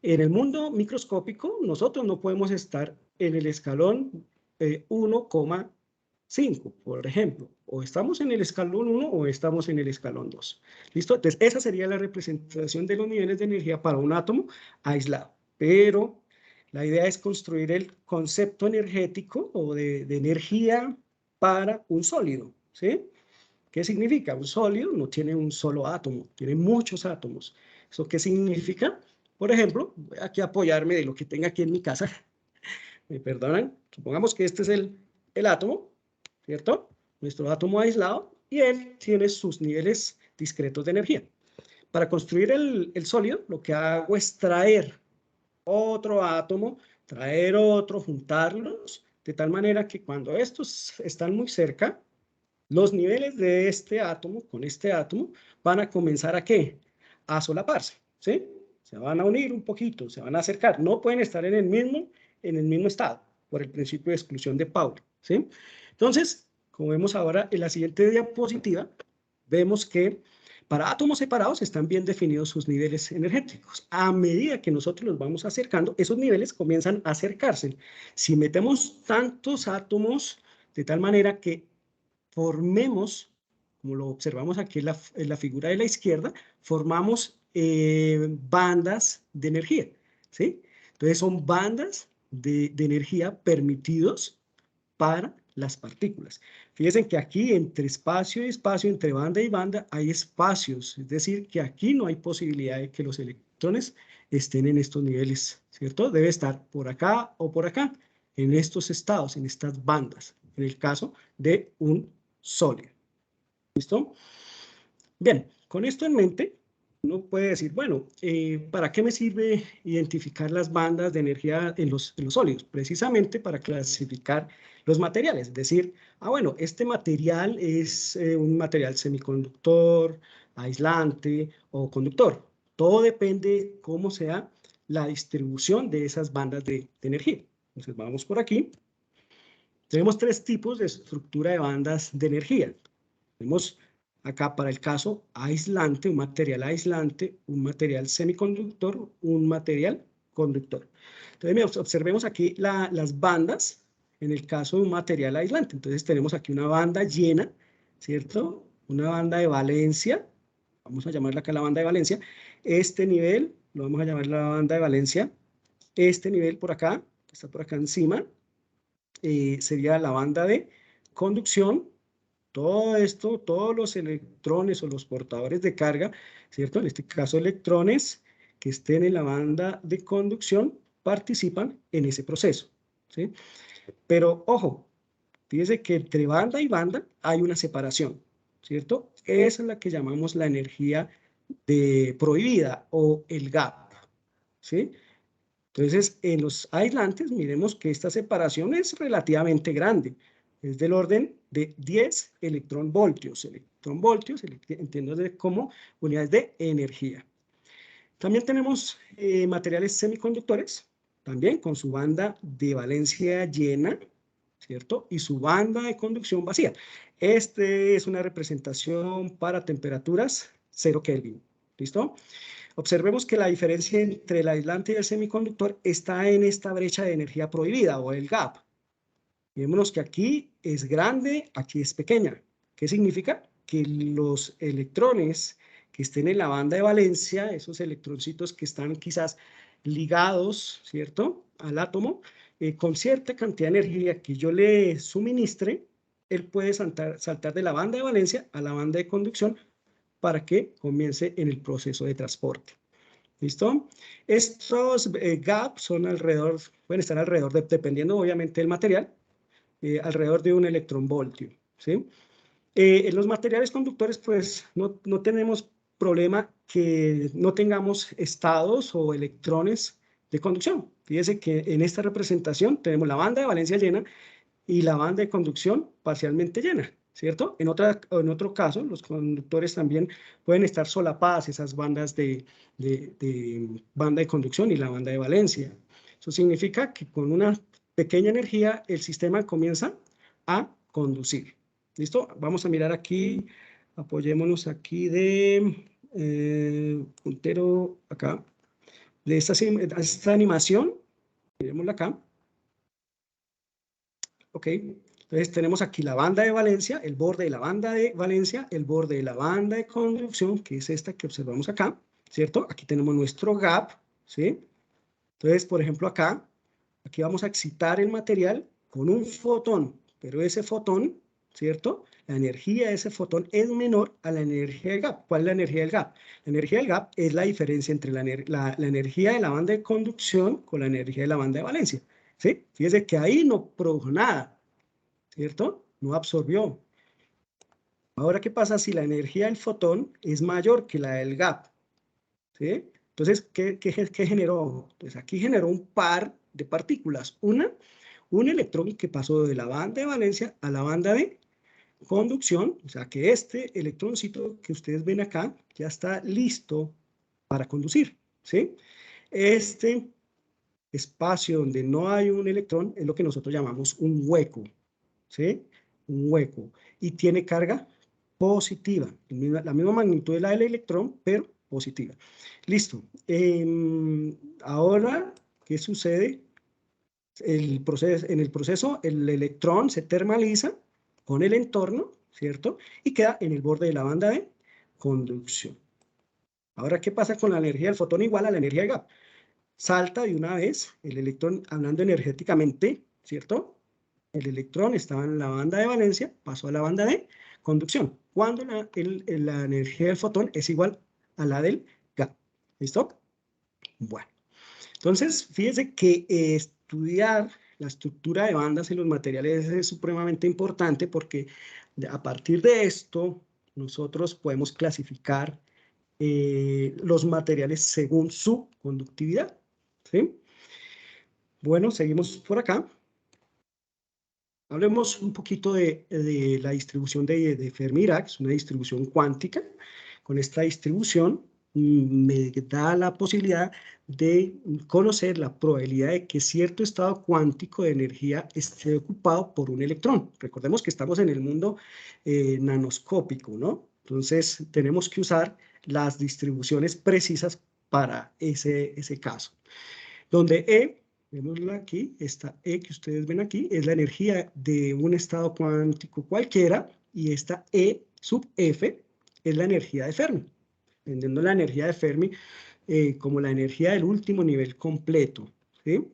En el mundo microscópico, nosotros no podemos estar en el escalón 1,5, por ejemplo. O estamos en el escalón 1 o estamos en el escalón 2. ¿Listo? Entonces, esa sería la representación de los niveles de energía para un átomo aislado. Pero la idea es construir el concepto energético o de energía para un sólido, ¿sí? ¿Qué significa? Un sólido no tiene un solo átomo, tiene muchos átomos. ¿Eso qué significa? Por ejemplo, voy aquí a apoyarme de lo que tenga aquí en mi casa. Me perdonan. Supongamos que este es el átomo, ¿cierto? Nuestro átomo aislado, y él tiene sus niveles discretos de energía. Para construir el sólido, lo que hago es traer otro átomo, traer otro, juntarlos, de tal manera que cuando estos están muy cerca, los niveles de este átomo con este átomo van a comenzar ¿a qué? A solaparse, ¿sí? Se van a unir un poquito, se van a acercar. No pueden estar en el mismo estado, por el principio de exclusión de Pauli, ¿sí? Entonces, como vemos ahora en la siguiente diapositiva, vemos que para átomos separados están bien definidos sus niveles energéticos. A medida que nosotros los vamos acercando, esos niveles comienzan a acercarse. Si metemos tantos átomos de tal manera que formemos, como lo observamos aquí en la figura de la izquierda, formamos bandas de energía, ¿sí? Entonces son bandas de energía permitidos para las partículas. Fíjense que aquí entre espacio y espacio, entre banda y banda, hay espacios, es decir, que aquí no hay posibilidad de que los electrones estén en estos niveles, ¿cierto? Debe estar por acá o por acá, en estos estados, en estas bandas, en el caso de un sólido. ¿Listo? Bien, con esto en mente, uno puede decir, bueno, ¿para qué me sirve identificar las bandas de energía en los sólidos? Precisamente para clasificar los materiales, es decir, bueno, este material es un material semiconductor, aislante o conductor. Todo depende cómo sea la distribución de esas bandas de energía. Entonces vamos por aquí. Tenemos tres tipos de estructura de bandas de energía. Tenemos acá para el caso aislante, un material semiconductor, un material conductor. Entonces, observemos aquí las bandas en el caso de un material aislante. Entonces, tenemos aquí una banda llena, ¿cierto? Una banda de valencia. Vamos a llamarla acá la banda de valencia. Este nivel lo vamos a llamar la banda de valencia. Este nivel por acá, que está por acá encima, sería la banda de conducción. Todo esto, todos los electrones o los portadores de carga, ¿cierto? En este caso, electrones que estén en la banda de conducción participan en ese proceso, ¿sí? Pero, ojo, fíjese que entre banda y banda hay una separación, ¿cierto? Esa es la que llamamos la energía prohibida o el gap, ¿sí? Entonces, en los aislantes, miremos que esta separación es relativamente grande. Es del orden de 10 electronvoltios. Electronvoltios, entiéndase como unidades de energía. También tenemos materiales semiconductores, también con su banda de valencia llena, ¿cierto? Y su banda de conducción vacía. Este es una representación para temperaturas 0 Kelvin. ¿Listo? Observemos que la diferencia entre el aislante y el semiconductor está en esta brecha de energía prohibida o el gap. Vémonos que aquí es grande, aquí es pequeña. ¿Qué significa? Que los electrones que estén en la banda de valencia, esos electroncitos que están quizás ligados, ¿cierto?, al átomo, con cierta cantidad de energía que yo le suministre, él puede saltar de la banda de valencia a la banda de conducción para que comience en el proceso de transporte. ¿Listo? Estos gaps son pueden estar alrededor, dependiendo obviamente del material, alrededor de un electronvoltio, ¿sí? En los materiales conductores, pues, no tenemos problema que no tengamos estados o electrones de conducción. Fíjese que en esta representación tenemos la banda de valencia llena y la banda de conducción parcialmente llena, ¿cierto? En otro caso, los conductores también pueden estar solapadas esas bandas de banda de conducción y la banda de valencia. Eso significa que con una pequeña energía el sistema comienza a conducir. ¿Listo? Vamos a mirar aquí, apoyémonos aquí de puntero acá, de esta animación, miremosla acá. Ok, entonces tenemos aquí la banda de valencia, el borde de la banda de valencia, el borde de la banda de conducción, que es esta que observamos acá, ¿cierto? Aquí tenemos nuestro gap, ¿sí? Entonces, por ejemplo, acá, aquí vamos a excitar el material con un fotón, pero ese fotón, ¿cierto? La energía de ese fotón es menor a la energía del gap. ¿Cuál es la energía del gap? La energía del gap es la diferencia entre la energía de la banda de conducción con la energía de la banda de valencia, ¿sí? Fíjese que ahí no produjo nada, ¿cierto? No absorbió. Ahora, ¿qué pasa si la energía del fotón es mayor que la del gap? ¿Sí? Entonces, ¿qué generó? Pues aquí generó un par de partículas. Un electrón que pasó de la banda de valencia a la banda de conducción, o sea que este electroncito que ustedes ven acá ya está listo para conducir, ¿sí? Este espacio donde no hay un electrón es lo que nosotros llamamos un hueco, ¿sí? Un hueco. Y tiene carga positiva, la misma magnitud de la del electrón, pero positiva. Listo. Ahora, ¿qué sucede? En el proceso, el electrón se termaliza con el entorno, ¿cierto? Y queda en el borde de la banda de conducción. Ahora, ¿qué pasa con la energía del fotón igual a la energía del gap? Salta de una vez el electrón, hablando energéticamente, ¿cierto? El electrón estaba en la banda de valencia, pasó a la banda de conducción, cuando la energía del fotón es igual a la del gap. ¿Listo? Bueno, entonces, fíjense que estudiar la estructura de bandas en los materiales es supremamente importante porque a partir de esto nosotros podemos clasificar los materiales según su conductividad, ¿sí? Bueno, seguimos por acá. Hablemos un poquito de la distribución de Fermi-Dirac, es una distribución cuántica. Con esta distribución me da la posibilidad de conocer la probabilidad de que cierto estado cuántico de energía esté ocupado por un electrón. Recordemos que estamos en el mundo nanoscópico, ¿no? Entonces tenemos que usar las distribuciones precisas para ese caso. Donde E, vemosla aquí, esta E que ustedes ven aquí, es la energía de un estado cuántico cualquiera, y esta E sub F es la energía de Fermi, entendiendo la energía de Fermi como la energía del último nivel completo, ¿sí?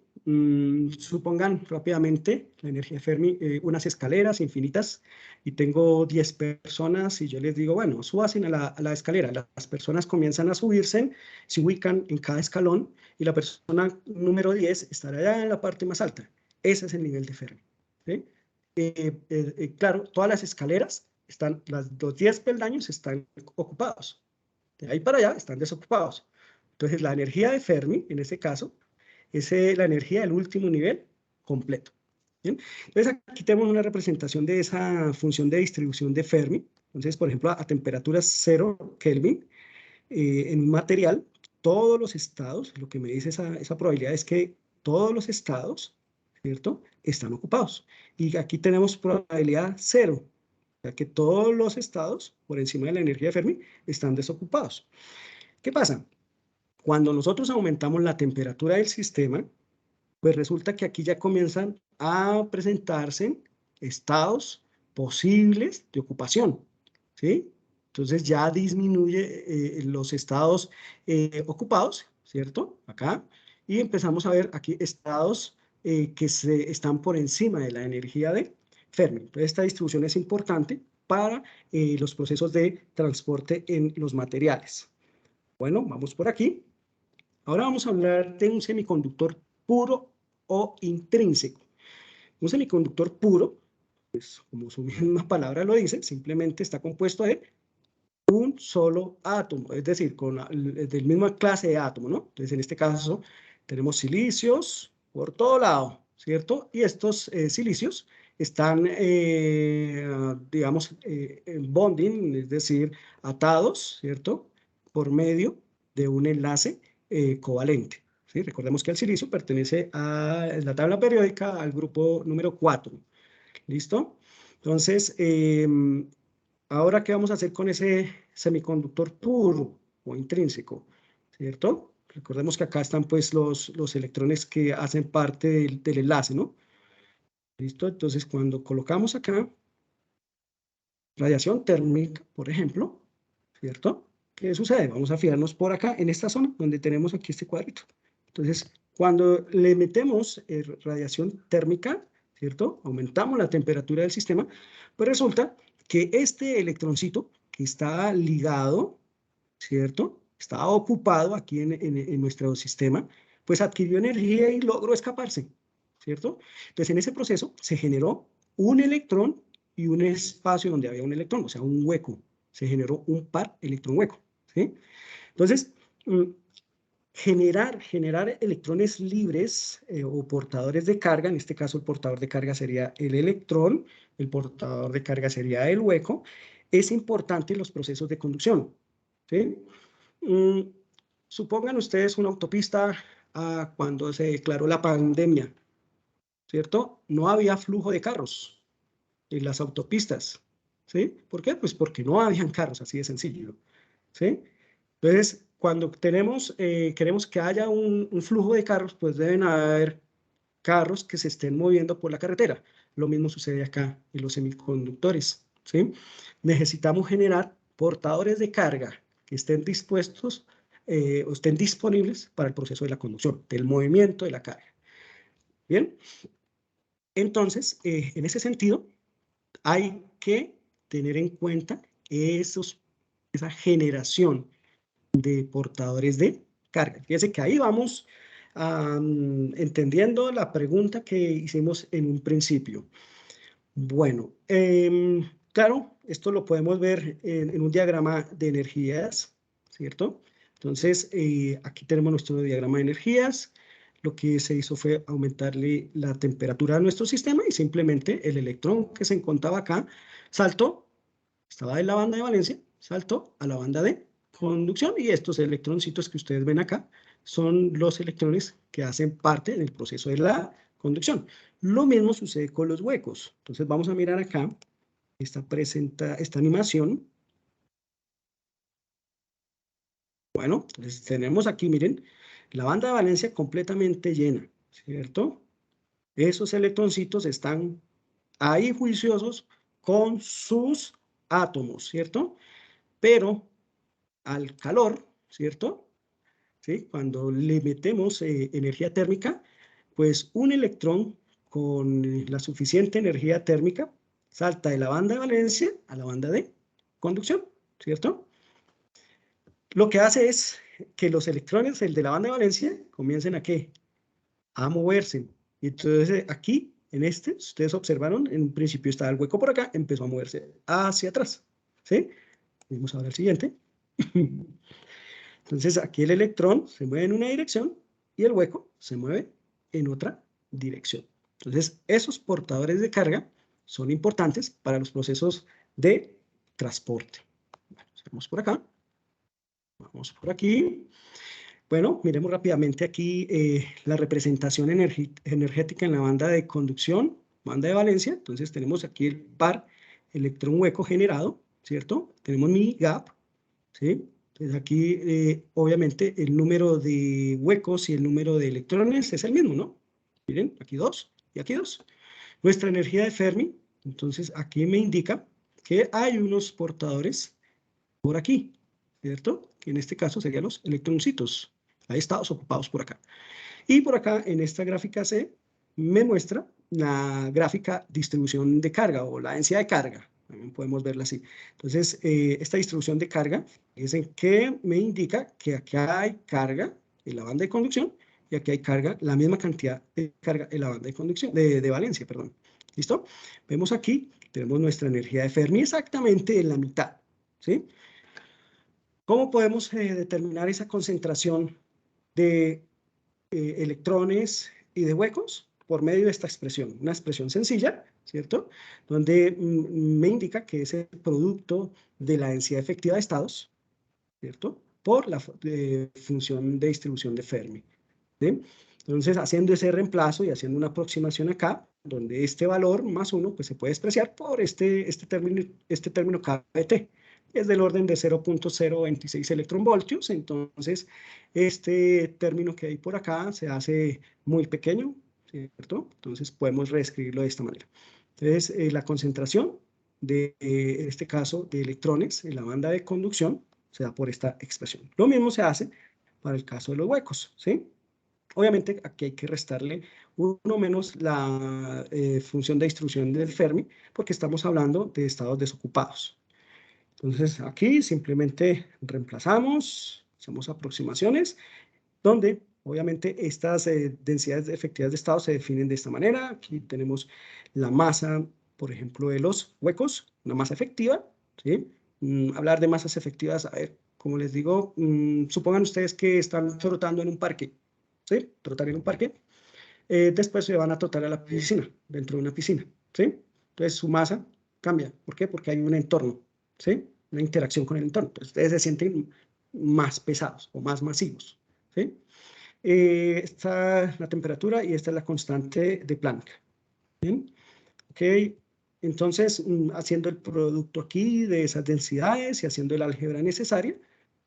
Supongan rápidamente la energía de Fermi, unas escaleras infinitas, y tengo 10 personas y yo les digo, bueno, súbanse a la escalera. Las personas comienzan a subirse, se ubican en cada escalón y la persona número 10 estará allá en la parte más alta. Ese es el nivel de Fermi, ¿sí? Claro, todas las escaleras están, los 10 peldaños están ocupados. De ahí para allá están desocupados. Entonces, la energía de Fermi, en este caso, es la energía del último nivel completo. ¿Bien? Entonces, aquí tenemos una representación de esa función de distribución de Fermi. Entonces, por ejemplo, a temperaturas 0 Kelvin, en un material, todos los estados, lo que me dice esa probabilidad es que todos los estados, ¿cierto?, están ocupados. Y aquí tenemos probabilidad 0, o sea que todos los estados, por encima de la energía de Fermi, están desocupados. ¿Qué pasa? Cuando nosotros aumentamos la temperatura del sistema, pues resulta que aquí ya comienzan a presentarse estados posibles de ocupación, ¿sí? Entonces ya disminuye los estados ocupados, ¿cierto? Acá. Y empezamos a ver aquí estados que están por encima de la energía de Fermi. Entonces esta distribución es importante para los procesos de transporte en los materiales. Bueno, vamos por aquí. Ahora vamos a hablar de un semiconductor puro o intrínseco. Un semiconductor puro, pues como su misma palabra lo dice, simplemente está compuesto de un solo átomo, es decir, del misma clase de átomo, ¿no? Entonces, en este caso, tenemos silicios por todo lado, ¿cierto? Y estos silicios están, digamos, en bonding, es decir, atados, ¿cierto?, por medio de un enlace covalente. ¿Sí? Recordemos que el silicio pertenece a la tabla periódica al grupo número 4. ¿Listo? Entonces, ahora, ¿qué vamos a hacer con ese semiconductor puro? o intrínseco, ¿cierto? Recordemos que acá están pues los electrones que hacen parte del enlace, ¿no? ¿Listo? Entonces, cuando colocamos acá radiación térmica, por ejemplo, ¿cierto? ¿Qué sucede? Vamos a fijarnos por acá, en esta zona, donde tenemos aquí este cuadrito. Entonces, cuando le metemos radiación térmica, ¿cierto? Aumentamos la temperatura del sistema, pues resulta que este electroncito que está ligado, ¿cierto? Está ocupado aquí en nuestro sistema, pues adquirió energía y logró escaparse, ¿cierto? Entonces, en ese proceso se generó un electrón y un espacio donde había un electrón, o sea, un hueco. Se generó un par electrón-hueco, ¿sí? Entonces, generar electrones libres o portadores de carga, en este caso el portador de carga sería el electrón, el portador de carga sería el hueco, es importante en los procesos de conducción, ¿sí? Supongan ustedes una autopista cuando se declaró la pandemia, ¿cierto? No había flujo de carros en las autopistas, ¿sí? ¿Por qué? Pues porque no habían carros, así de sencillo, ¿sí? Entonces, cuando queremos que haya un flujo de carros, pues deben haber carros que se estén moviendo por la carretera. Lo mismo sucede acá en los semiconductores, ¿sí? Necesitamos generar portadores de carga que estén dispuestos o estén disponibles para el proceso de la conducción, del movimiento de la carga. Bien, entonces, en ese sentido, hay que tener en cuenta esa generación de portadores de carga. Fíjense que ahí vamos entendiendo la pregunta que hicimos en un principio. Bueno, claro, esto lo podemos ver en un diagrama de energías, ¿cierto? Entonces, aquí tenemos nuestro diagrama de energías. Lo que se hizo fue aumentarle la temperatura a nuestro sistema y simplemente el electrón que se encontraba acá saltó, estaba en la banda de valencia, saltó a la banda de conducción y estos electroncitos que ustedes ven acá son los electrones que hacen parte del proceso de la conducción. Lo mismo sucede con los huecos. Entonces vamos a mirar acá esta animación. Bueno, entonces tenemos aquí, miren, la banda de valencia completamente llena, ¿cierto? Esos electroncitos están ahí juiciosos con sus átomos, ¿cierto? Pero al calor, ¿cierto? ¿Sí? Cuando le metemos energía térmica, pues un electrón con la suficiente energía térmica salta de la banda de valencia a la banda de conducción, ¿cierto? Lo que hace es que los electrones, el de la banda de valencia, comiencen a ¿qué? A moverse. Y entonces aquí, en ustedes observaron, en un principio estaba el hueco por acá, empezó a moverse hacia atrás, ¿sí? Vamos a ver el siguiente. Entonces aquí el electrón se mueve en una dirección y el hueco se mueve en otra dirección. Entonces esos portadores de carga son importantes para los procesos de transporte. Bueno, vamos por acá. Vamos por aquí. Bueno, miremos rápidamente aquí la representación energética en la banda de conducción, banda de valencia. Entonces tenemos aquí el par electrón hueco generado, ¿cierto? Tenemos mi gap, ¿sí? Entonces aquí, obviamente, el número de huecos y el número de electrones es el mismo, ¿no? Miren, aquí 2 y aquí 2. Nuestra energía de Fermi, entonces aquí me indica que hay unos portadores por aquí, ¿cierto? Que en este caso serían los electroncitos. Ahí estados ocupados por acá. Y por acá, en esta gráfica C, me muestra la gráfica distribución de carga o la densidad de carga. También podemos verla así. Entonces, esta distribución de carga es en que me indica que aquí hay carga en la banda de conducción y aquí hay carga, la misma cantidad de carga en la banda de conducción, de valencia, perdón. ¿Listo? Vemos aquí, tenemos nuestra energía de Fermi exactamente en la mitad, ¿sí? ¿Cómo podemos determinar esa concentración de electrones y de huecos? Por medio de esta expresión, una expresión sencilla, ¿cierto? Donde me indica que es el producto de la densidad efectiva de estados, ¿cierto? Por la función de distribución de Fermi, ¿sí? Entonces, haciendo ese reemplazo y haciendo una aproximación acá, donde este valor más 1 pues, se puede expresar por este término KBT, es del orden de 0.026 electronvoltios. Entonces, este término que hay por acá se hace muy pequeño, ¿cierto? Entonces, podemos reescribirlo de esta manera. Entonces, la concentración de, en este caso, de electrones en la banda de conducción se da por esta expresión. Lo mismo se hace para el caso de los huecos, ¿sí? Obviamente, aquí hay que restarle 1 menos la función de distribución del Fermi, porque estamos hablando de estados desocupados. Entonces, aquí simplemente reemplazamos, hacemos aproximaciones, donde obviamente estas densidades efectivas de estado se definen de esta manera. Aquí tenemos la masa, por ejemplo, de los huecos, una masa efectiva, ¿sí? Hablar de masas efectivas, a ver, como les digo, supongan ustedes que están trotando en un parque, ¿sí? Trotar en un parque. Después se van a trotar a la piscina, dentro de una piscina, ¿sí? Entonces su masa cambia. ¿Por qué? Porque hay un entorno, ¿sí? Una interacción con el entorno. Entonces ustedes se sienten más pesados o más masivos, ¿sí? Esta es la temperatura y esta es la constante de Planck. ¿Bien? Ok, entonces haciendo el producto aquí de esas densidades y haciendo el álgebra necesaria,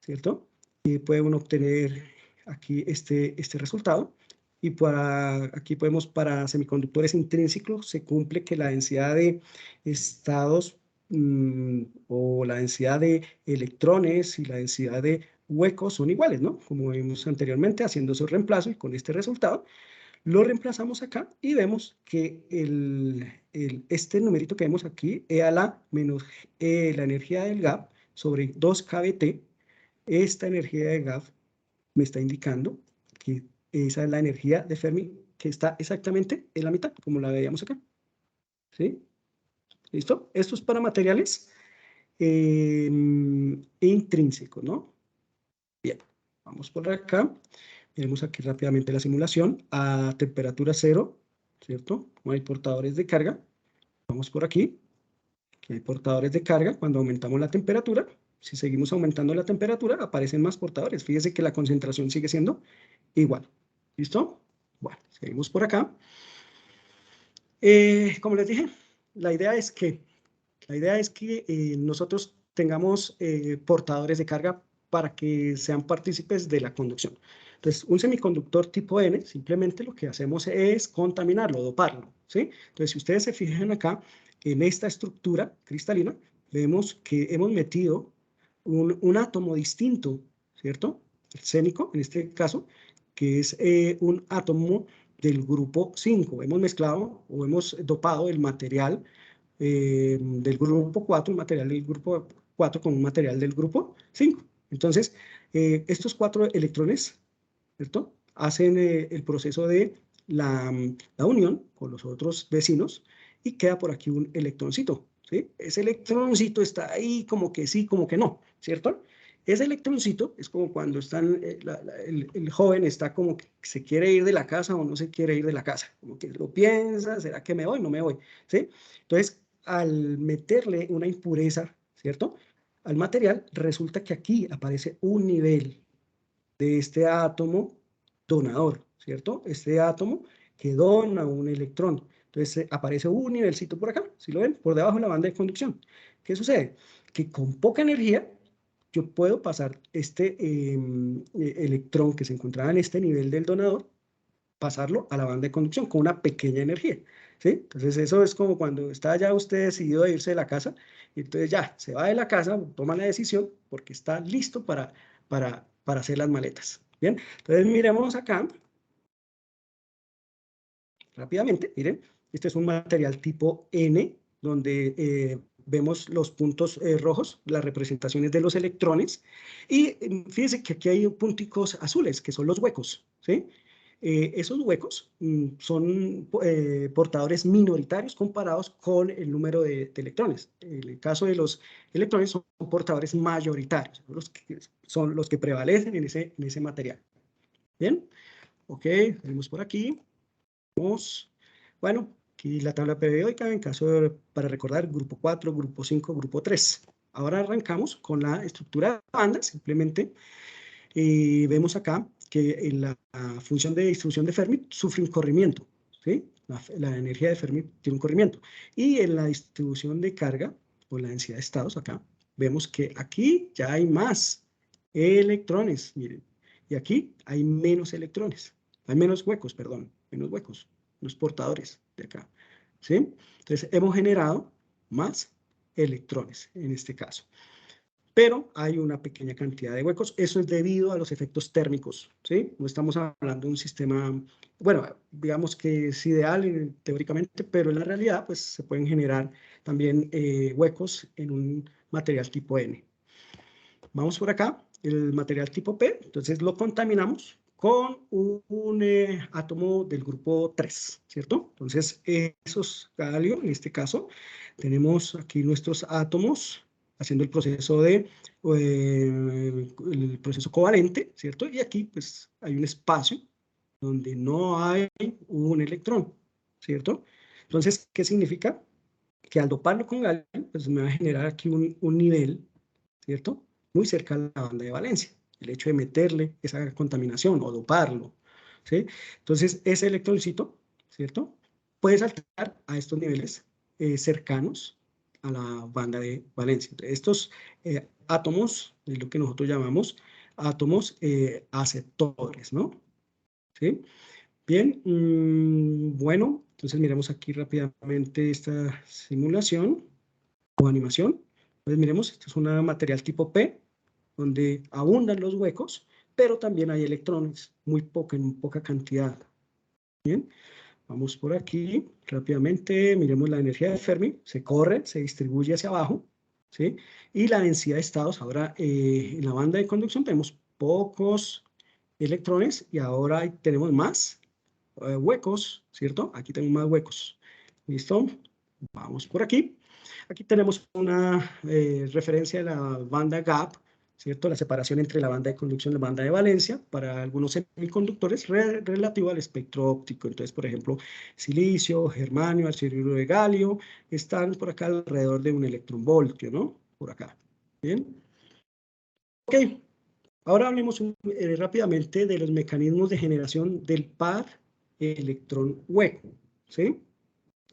¿cierto? Y puede uno obtener aquí este resultado. Y aquí podemos, para semiconductores intrínsecos, se cumple que la densidad de estados o la densidad de electrones y la densidad de huecos son iguales, ¿no? Como vimos anteriormente, haciendo su reemplazo y con este resultado, lo reemplazamos acá y vemos que este numerito que vemos aquí, E a la menos la energía del gap sobre 2kBt, esta energía de gap me está indicando que esa es la energía de Fermi que está exactamente en la mitad, como la veíamos acá. ¿Sí? ¿Listo? Esto es para materiales intrínsecos, ¿no? Bien, vamos por acá. Miremos aquí rápidamente la simulación a temperatura 0, ¿cierto? No hay portadores de carga. Vamos por aquí. Aquí hay portadores de carga. Cuando aumentamos la temperatura, si seguimos aumentando la temperatura, aparecen más portadores. Fíjese que la concentración sigue siendo igual. ¿Listo? Bueno, seguimos por acá. Como les dije, la idea es que nosotros tengamos portadores de carga para que sean partícipes de la conducción. Entonces, un semiconductor tipo N, simplemente lo que hacemos es contaminarlo, doparlo, ¿sí? Entonces, si ustedes se fijan acá, en esta estructura cristalina, vemos que hemos metido un átomo distinto, ¿cierto? El cénico, en este caso, que es un átomo del grupo 5. Hemos mezclado o hemos dopado el material del grupo 4, un material del grupo 4 con un material del grupo 5. Entonces, estos 4 electrones, ¿cierto? Hacen el proceso de la unión con los otros vecinos y queda por aquí un electroncito, ¿sí? Ese electroncito está ahí como que sí, como que no, ¿cierto? Ese electroncito es como cuando están, el joven está como que se quiere ir de la casa o no se quiere ir de la casa, como que lo piensa, ¿será que me voy? No me voy, ¿sí? Entonces, al meterle una impureza, ¿cierto? Al material, resulta que aquí aparece un nivel de este átomo donador, ¿cierto? Este átomo que dona un electrón. Entonces aparece un nivelcito por acá, ¿sí lo ven? Por debajo de la banda de conducción. ¿Qué sucede? Que con poca energía yo puedo pasar este electrón que se encontraba en este nivel del donador, pasarlo a la banda de conducción con una pequeña energía, ¿sí? Entonces eso es como cuando está ya usted decidido a irse de la casa, y entonces ya se va de la casa, toma la decisión porque está listo para hacer las maletas, ¿bien? Entonces miremos acá, rápidamente, miren, este es un material tipo N, donde vemos los puntos rojos, las representaciones de los electrones, y fíjense que aquí hay punticos azules, que son los huecos, ¿sí? Esos huecos son portadores minoritarios comparados con el número de electrones. En el caso de los electrones son portadores mayoritarios, son los que prevalecen en ese material. ¿Bien? Ok, venimos por aquí. Bueno, aquí la tabla periódica en caso para recordar grupo 4, grupo 5, grupo 3. Ahora arrancamos con la estructura de banda, simplemente vemos acá que en la función de distribución de Fermi sufre un corrimiento, ¿sí? La energía de Fermi tiene un corrimiento. Y en la distribución de carga, o la densidad de estados acá, vemos que aquí ya hay más electrones, miren, y aquí hay menos electrones, hay menos huecos, perdón, menos huecos, los portadores de acá, ¿sí? Entonces hemos generado más electrones en este caso. Pero hay una pequeña cantidad de huecos. Eso es debido a los efectos térmicos, ¿sí? No estamos hablando de un sistema, bueno, digamos que es ideal teóricamente, pero en la realidad, pues, se pueden generar también huecos en un material tipo N. Vamos por acá, el material tipo P, entonces lo contaminamos con un átomo del grupo 3, ¿cierto? Entonces, esos galio, en este caso, tenemos aquí nuestros átomos haciendo el proceso el proceso covalente, ¿cierto? Y aquí, pues, hay un espacio donde no hay un electrón, ¿cierto? Entonces, ¿qué significa? Que al doparlo con galio, pues me va a generar aquí un nivel, ¿cierto? Muy cerca a la banda de valencia. El hecho de meterle esa contaminación o doparlo, ¿sí? Entonces, ese electroncito, ¿cierto? Puede saltar a estos niveles cercanos a la banda de valencia. Entonces, estos átomos, es lo que nosotros llamamos átomos aceptores, ¿no? ¿Sí? Bien, bueno, entonces miremos aquí rápidamente esta simulación o animación. Entonces miremos, esto es un material tipo P, donde abundan los huecos, pero también hay electrones, en poca cantidad. Bien, vamos por aquí rápidamente, miremos la energía de Fermi, se corre, se distribuye hacia abajo, ¿sí? Y la densidad de estados, ahora en la banda de conducción tenemos pocos electrones y ahora tenemos más huecos, ¿cierto? Aquí tenemos más huecos. ¿Listo? Vamos por aquí. Aquí tenemos una referencia de la banda gap, ¿cierto? La separación entre la banda de conducción y la banda de valencia para algunos semiconductores relativo al espectro óptico. Entonces, por ejemplo, silicio, germanio, arsenuro de galio, están por acá alrededor de un electronvoltio, ¿no? Por acá. ¿Bien? Ok. Ahora hablemos rápidamente de los mecanismos de generación del par electrón hueco, ¿sí?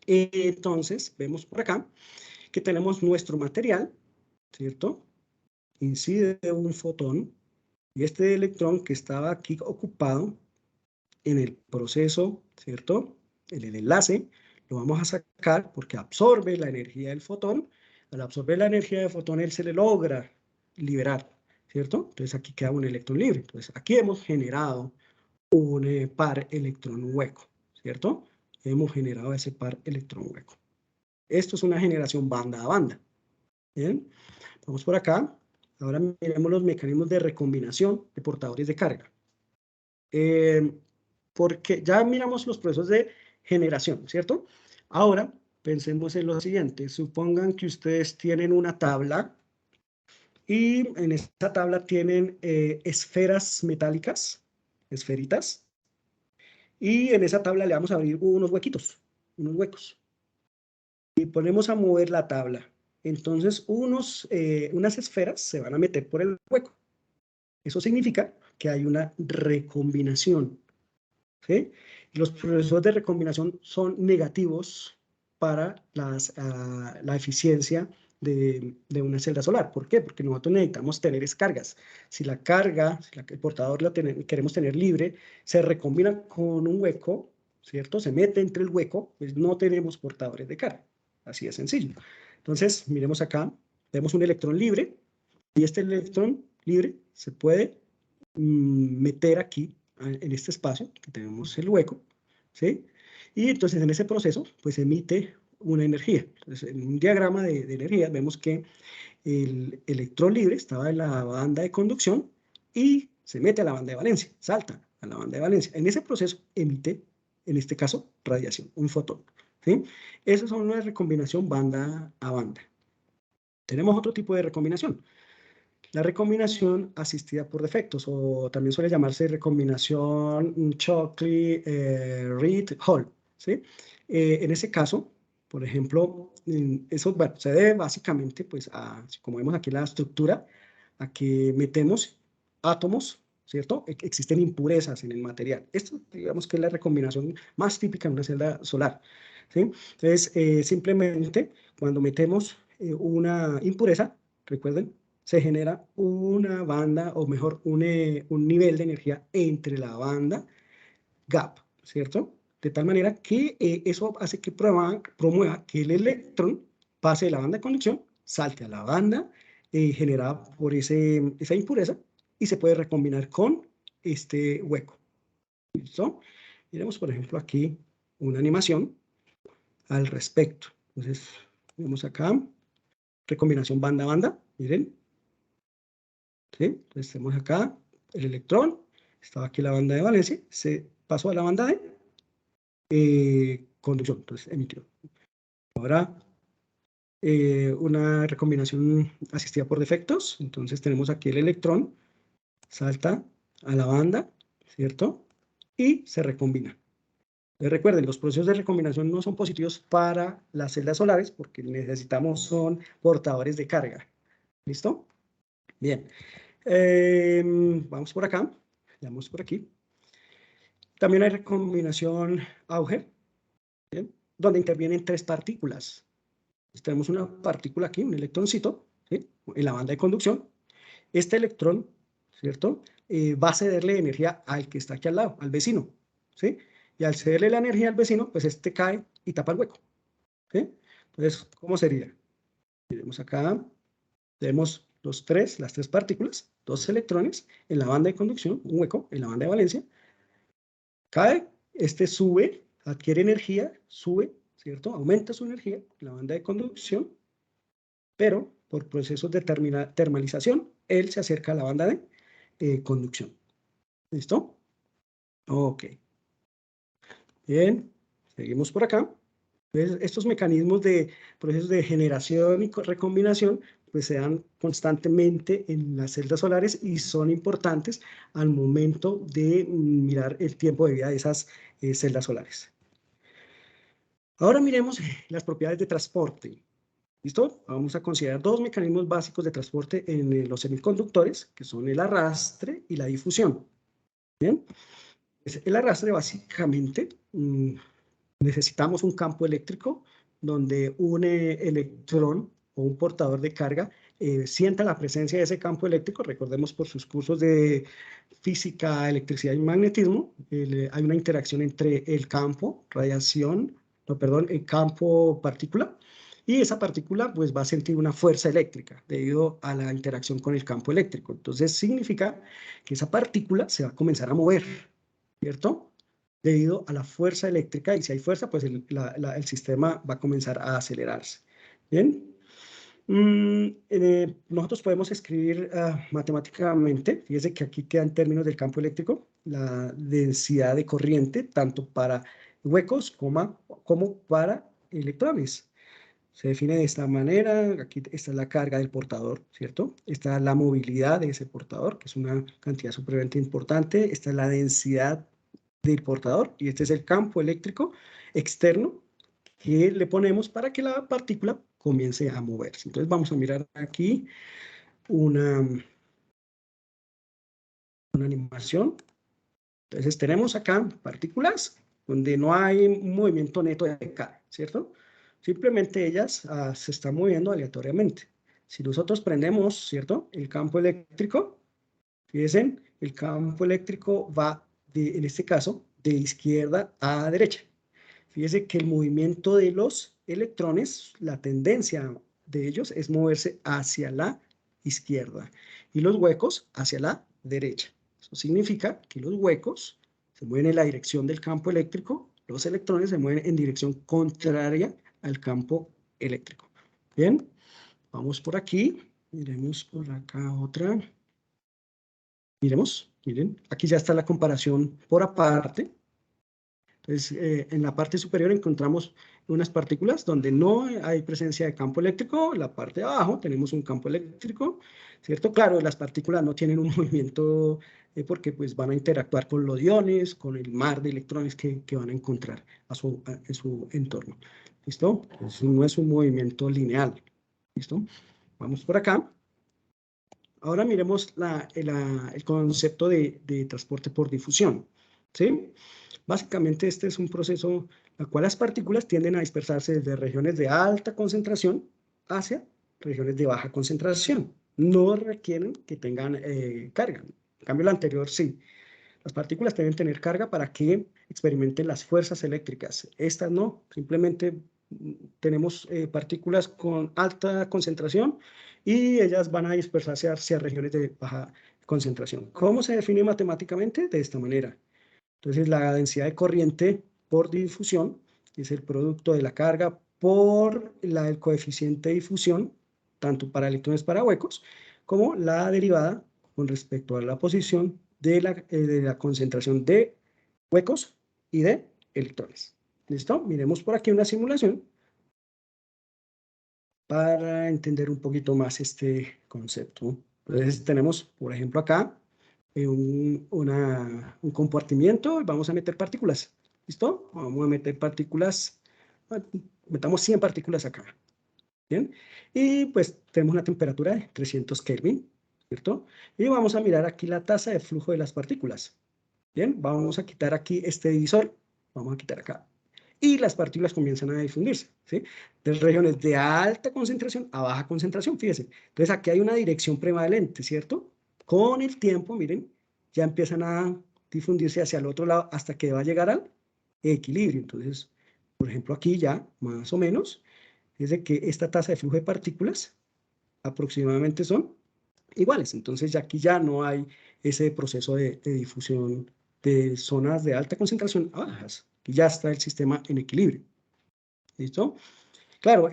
Entonces, vemos por acá que tenemos nuestro material, ¿cierto? Incide un fotón y este electrón que estaba aquí ocupado en el proceso, ¿cierto? En el enlace, lo vamos a sacar porque absorbe la energía del fotón. Al absorber la energía del fotón, él se le logra liberar, ¿cierto? Entonces aquí queda un electrón libre. Entonces aquí hemos generado un par electrón hueco, ¿cierto? Hemos generado ese par electrón hueco. Esto es una generación banda a banda. Bien, vamos por acá. Ahora miremos los mecanismos de recombinación de portadores de carga. Porque ya miramos los procesos de generación, ¿cierto? Ahora pensemos en lo siguiente. Supongan que ustedes tienen una tabla y en esta tabla tienen esferas metálicas, esferitas, y en esa tabla le vamos a abrir unos huequitos, unos huecos. Y ponemos a mover la tabla. Entonces, unas esferas se van a meter por el hueco. Eso significa que hay una recombinación, ¿sí? Y los procesos de recombinación son negativos para la eficiencia de una celda solar. ¿Por qué? Porque nosotros necesitamos tener cargas. Si la carga, el portador queremos tener libre, se recombina con un hueco, ¿cierto? Se mete entre el hueco, pues no tenemos portadores de carga. Así de sencillo. Entonces, miremos acá, tenemos un electrón libre y este electrón libre se puede meter aquí en este espacio que tenemos el hueco, ¿sí? Y entonces en ese proceso, pues emite una energía. Entonces, en un diagrama de energía vemos que el electrón libre estaba en la banda de conducción y se mete a la banda de valencia, salta a la banda de valencia. En ese proceso emite, en este caso, radiación, un fotón, ¿sí? Esas son una recombinación banda a banda. Tenemos otro tipo de recombinación. La recombinación asistida por defectos, o también suele llamarse recombinación Shockley-Reed-Hall, ¿sí? En ese caso, por ejemplo, eso se debe básicamente, pues, como vemos aquí en la estructura, a que metemos átomos, ¿cierto? Existen impurezas en el material. Esto, digamos que es la recombinación más típica en una celda solar, ¿sí? Entonces, simplemente, cuando metemos una impureza, recuerden, se genera una banda, o mejor, un nivel de energía entre la banda gap, ¿cierto? De tal manera que eso hace que promueva que el electrón pase de la banda de conducción, salte a la banda generada por esa impureza y se puede recombinar con este hueco. ¿Listo? Miremos, por ejemplo, aquí una animación al respecto. Entonces, vemos acá, recombinación banda-banda, miren. ¿Sí? Entonces, tenemos acá el electrón, estaba aquí la banda de valencia, se pasó a la banda de conducción, entonces emitió. Ahora, una recombinación asistida por defectos, entonces tenemos aquí el electrón, salta a la banda, ¿cierto? Y se recombina. Recuerden, los procesos de recombinación no son positivos para las celdas solares porque necesitamos son portadores de carga. ¿Listo? Bien. Vamos por acá. Vamos por aquí. También hay recombinación Auger, ¿bien? Donde intervienen 3 partículas. Entonces, tenemos una partícula aquí, un electroncito, ¿sí? En la banda de conducción. Este electrón, ¿cierto? Va a cederle energía al que está aquí al lado, al vecino, ¿sí? Y al cederle la energía al vecino, pues este cae y tapa el hueco, ¿sí? Entonces, ¿cómo sería? Miremos acá, tenemos las 3 partículas, 2 electrones en la banda de conducción, un hueco en la banda de valencia, cae, este sube, adquiere energía, sube, ¿cierto? Aumenta su energía en la banda de conducción, pero por procesos de termalización, él se acerca a la banda de conducción. ¿Listo? Ok. Bien, seguimos por acá. Entonces, estos mecanismos de procesos de generación y recombinación pues se dan constantemente en las celdas solares y son importantes al momento de mirar el tiempo de vida de esas celdas solares. Ahora miremos las propiedades de transporte. ¿Listo? Vamos a considerar 2 mecanismos básicos de transporte en los semiconductores, que son el arrastre y la difusión. ¿Bien? El arrastre básicamente necesitamos un campo eléctrico donde un electrón o un portador de carga sienta la presencia de ese campo eléctrico. Recordemos por sus cursos de física, electricidad y magnetismo, hay una interacción entre el campo, el campo partícula, y esa partícula pues va a sentir una fuerza eléctrica debido a la interacción con el campo eléctrico. Entonces significa que esa partícula se va a comenzar a mover, ¿cierto? Debido a la fuerza eléctrica, y si hay fuerza, pues el sistema va a comenzar a acelerarse. ¿Bien? Nosotros podemos escribir matemáticamente, fíjese que aquí queda en términos del campo eléctrico, la densidad de corriente, tanto para huecos como para electrones. Se define de esta manera, aquí está la carga del portador, ¿cierto? Está la movilidad de ese portador, que es una cantidad supremamente importante, está la densidad del portador, y este es el campo eléctrico externo que le ponemos para que la partícula comience a moverse. Entonces vamos a mirar aquí una animación. Entonces tenemos acá partículas donde no hay un movimiento neto de carga, ¿cierto? Simplemente ellas se están moviendo aleatoriamente. Si nosotros prendemos, ¿cierto?, el campo eléctrico, fíjense, el campo eléctrico va, en este caso, de izquierda a derecha. Fíjense que el movimiento de los electrones, la tendencia de ellos es moverse hacia la izquierda y los huecos hacia la derecha. Eso significa que los huecos se mueven en la dirección del campo eléctrico, los electrones se mueven en dirección contraria al campo eléctrico. Bien, vamos por aquí, miremos por acá otra. Miremos, miren, aquí ya está la comparación por aparte. Entonces, en la parte superior encontramos unas partículas donde no hay presencia de campo eléctrico. En la parte de abajo tenemos un campo eléctrico, ¿cierto? Claro, las partículas no tienen un movimiento porque pues, van a interactuar con los iones, con el mar de electrones que van a encontrar en su entorno. ¿Listo? Entonces, no es un movimiento lineal. ¿Listo? Vamos por acá. Ahora miremos el concepto de transporte por difusión, ¿sí? Básicamente este es un proceso en el cual las partículas tienden a dispersarse desde regiones de alta concentración hacia regiones de baja concentración. No requieren que tengan carga. En cambio, la anterior sí. Las partículas deben tener carga para que experimenten las fuerzas eléctricas. Estas no, simplemente tenemos partículas con alta concentración y ellas van a dispersarse hacia regiones de baja concentración. ¿Cómo se define matemáticamente? De esta manera. Entonces, la densidad de corriente por difusión es el producto de la carga por el coeficiente de difusión, tanto para electrones para huecos, como la derivada con respecto a la posición de la concentración de huecos y de electrones. ¿Listo? Miremos por aquí una simulación para entender un poquito más este concepto. Entonces tenemos, por ejemplo, acá un compartimiento y vamos a meter partículas. ¿Listo? Vamos a meter partículas, metamos 100 partículas acá. ¿Bien? Y pues tenemos una temperatura de 300 Kelvin, ¿cierto? Y vamos a mirar aquí la tasa de flujo de las partículas. Bien, vamos a quitar aquí este divisor, vamos a quitar acá. Y las partículas comienzan a difundirse, ¿sí? De regiones de alta concentración a baja concentración, fíjense. Entonces aquí hay una dirección prevalente, ¿cierto? Con el tiempo, miren, ya empiezan a difundirse hacia el otro lado hasta que va a llegar al equilibrio. Entonces, por ejemplo, aquí ya, más o menos, es de que esta tasa de flujo de partículas aproximadamente son iguales. Entonces, ya aquí ya no hay ese proceso de difusión de zonas de alta concentración a bajas. Y ya está el sistema en equilibrio. ¿Listo? Claro,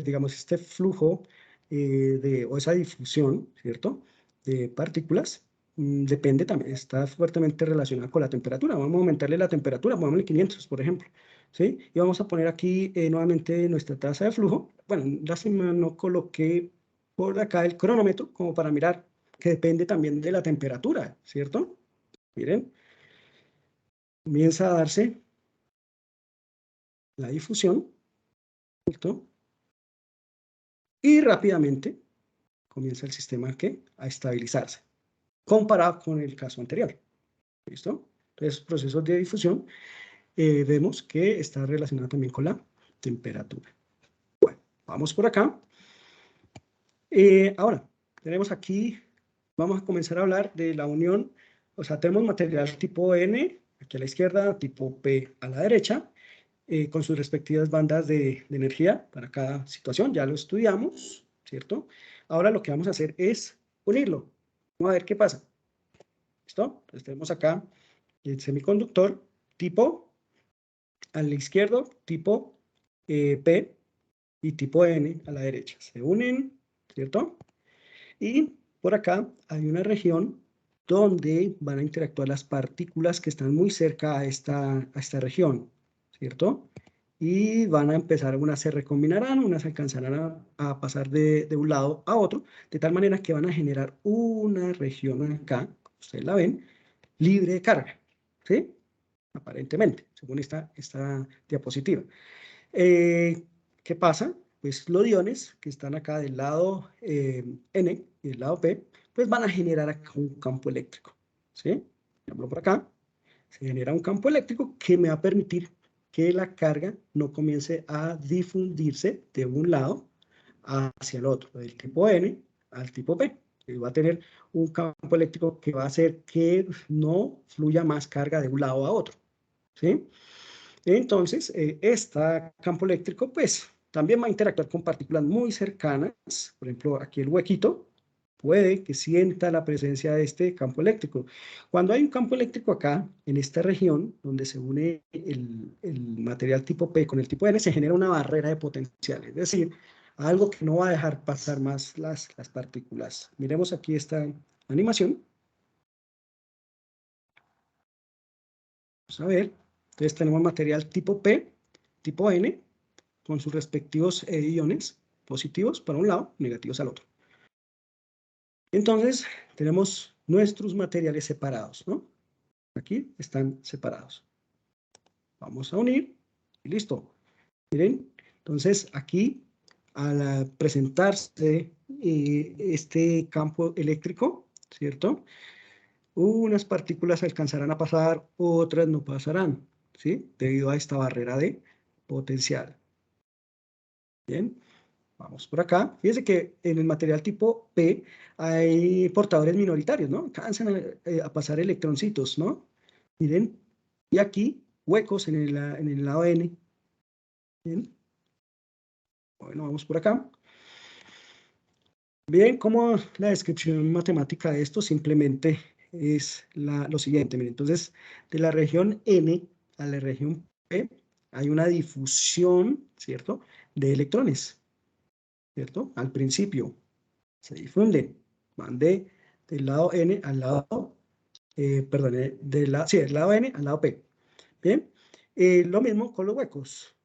digamos, este flujo o esa difusión, ¿cierto? De partículas, depende también, está fuertemente relacionada con la temperatura. Vamos a aumentarle la temperatura, pongámosle 500, por ejemplo. ¿Sí? Y vamos a poner aquí nuevamente nuestra tasa de flujo. Bueno, lástima no coloqué por acá el cronómetro como para mirar que depende también de la temperatura, ¿cierto? Miren, comienza a darse la difusión, ¿cierto? Y rápidamente comienza el sistema a estabilizarse, comparado con el caso anterior. ¿Listo? Entonces, procesos de difusión vemos que está relacionado también con la temperatura. Bueno, vamos por acá. Ahora, tenemos aquí, vamos a comenzar a hablar de la unión, o sea, tenemos material tipo N, aquí a la izquierda, tipo P a la derecha, con sus respectivas bandas de energía para cada situación, ya lo estudiamos, ¿cierto? Ahora lo que vamos a hacer es unirlo. Vamos a ver qué pasa. ¿Listo? Entonces tenemos acá el semiconductor tipo a la izquierda, tipo P y tipo N a la derecha. Se unen, ¿cierto? Y por acá hay una región donde van a interactuar las partículas que están muy cerca a esta región, ¿cierto? Y van a empezar, unas se recombinarán, unas alcanzarán a pasar de un lado a otro, de tal manera que van a generar una región acá, ustedes la ven, libre de carga, ¿sí? Aparentemente, según esta diapositiva. ¿Qué pasa? Pues los iones que están acá del lado N y del lado P, pues van a generar acá un campo eléctrico, ¿sí? Por acá, se genera un campo eléctrico que me va a permitir que la carga no comience a difundirse de un lado hacia el otro, del tipo N al tipo P. Y va a tener un campo eléctrico que va a hacer que no fluya más carga de un lado a otro, ¿sí? Entonces, este campo eléctrico, pues, también va a interactuar con partículas muy cercanas. Por ejemplo, aquí el huequito puede que sienta la presencia de este campo eléctrico. Cuando hay un campo eléctrico acá, en esta región, donde se une el material tipo P con el tipo N, se genera una barrera de potencial, es decir, algo que no va a dejar pasar más las partículas. Miremos aquí esta animación. Vamos a ver. Entonces tenemos material tipo P, tipo N, con sus respectivos iones positivos para un lado, negativos al otro. Entonces, tenemos nuestros materiales separados, ¿no? Aquí están separados. Vamos a unir y listo. Miren, entonces aquí, al presentarse este campo eléctrico, ¿cierto? Unas partículas alcanzarán a pasar, otras no pasarán, ¿sí? Debido a esta barrera de potencial. Bien, Vamos por acá. Fíjense que en el material tipo P hay portadores minoritarios, ¿no? Alcanzan a pasar electroncitos, ¿no? Miren. Y aquí huecos en el lado N. Bien. Bueno, vamos por acá. Bien, como la descripción matemática de esto simplemente es lo siguiente. Miren, entonces, de la región N a la región P hay una difusión, ¿cierto?, de electrones, ¿cierto? Al principio se difunden, van del lado N al lado, perdón, del lado N al lado P. Bien, lo mismo con los huecos,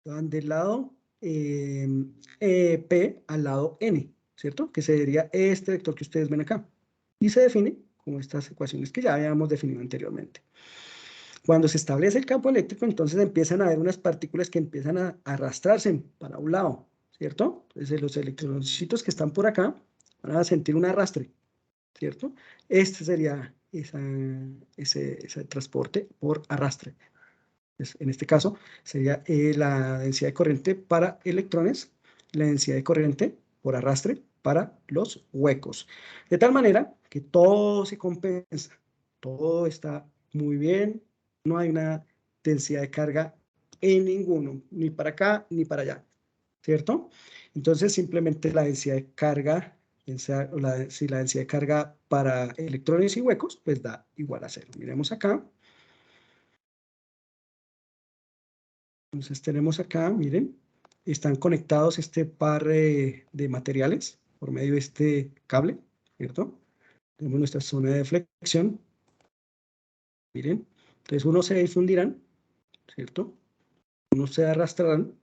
van del lado P al lado N, ¿cierto? Que sería este vector que ustedes ven acá. Y se define como estas ecuaciones que ya habíamos definido anteriormente. Cuando se establece el campo eléctrico, entonces empiezan a haber unas partículas que empiezan a arrastrarse para un lado, ¿cierto? Entonces los electroncitos que están por acá van a sentir un arrastre, ¿cierto? Este sería ese transporte por arrastre. En este caso sería la densidad de corriente para electrones, la densidad de corriente por arrastre para los huecos. De tal manera que todo se compensa, todo está muy bien, no hay una densidad de carga en ninguno, ni para acá ni para allá, ¿cierto? Entonces simplemente la densidad de carga, si la densidad de carga para electrones y huecos, pues da igual a 0. Miremos acá. Entonces tenemos acá, miren, están conectados este par de materiales por medio de este cable, ¿cierto? Tenemos nuestra zona de flexión. Miren, entonces unos se difundirán, ¿cierto? Unos se arrastrarán,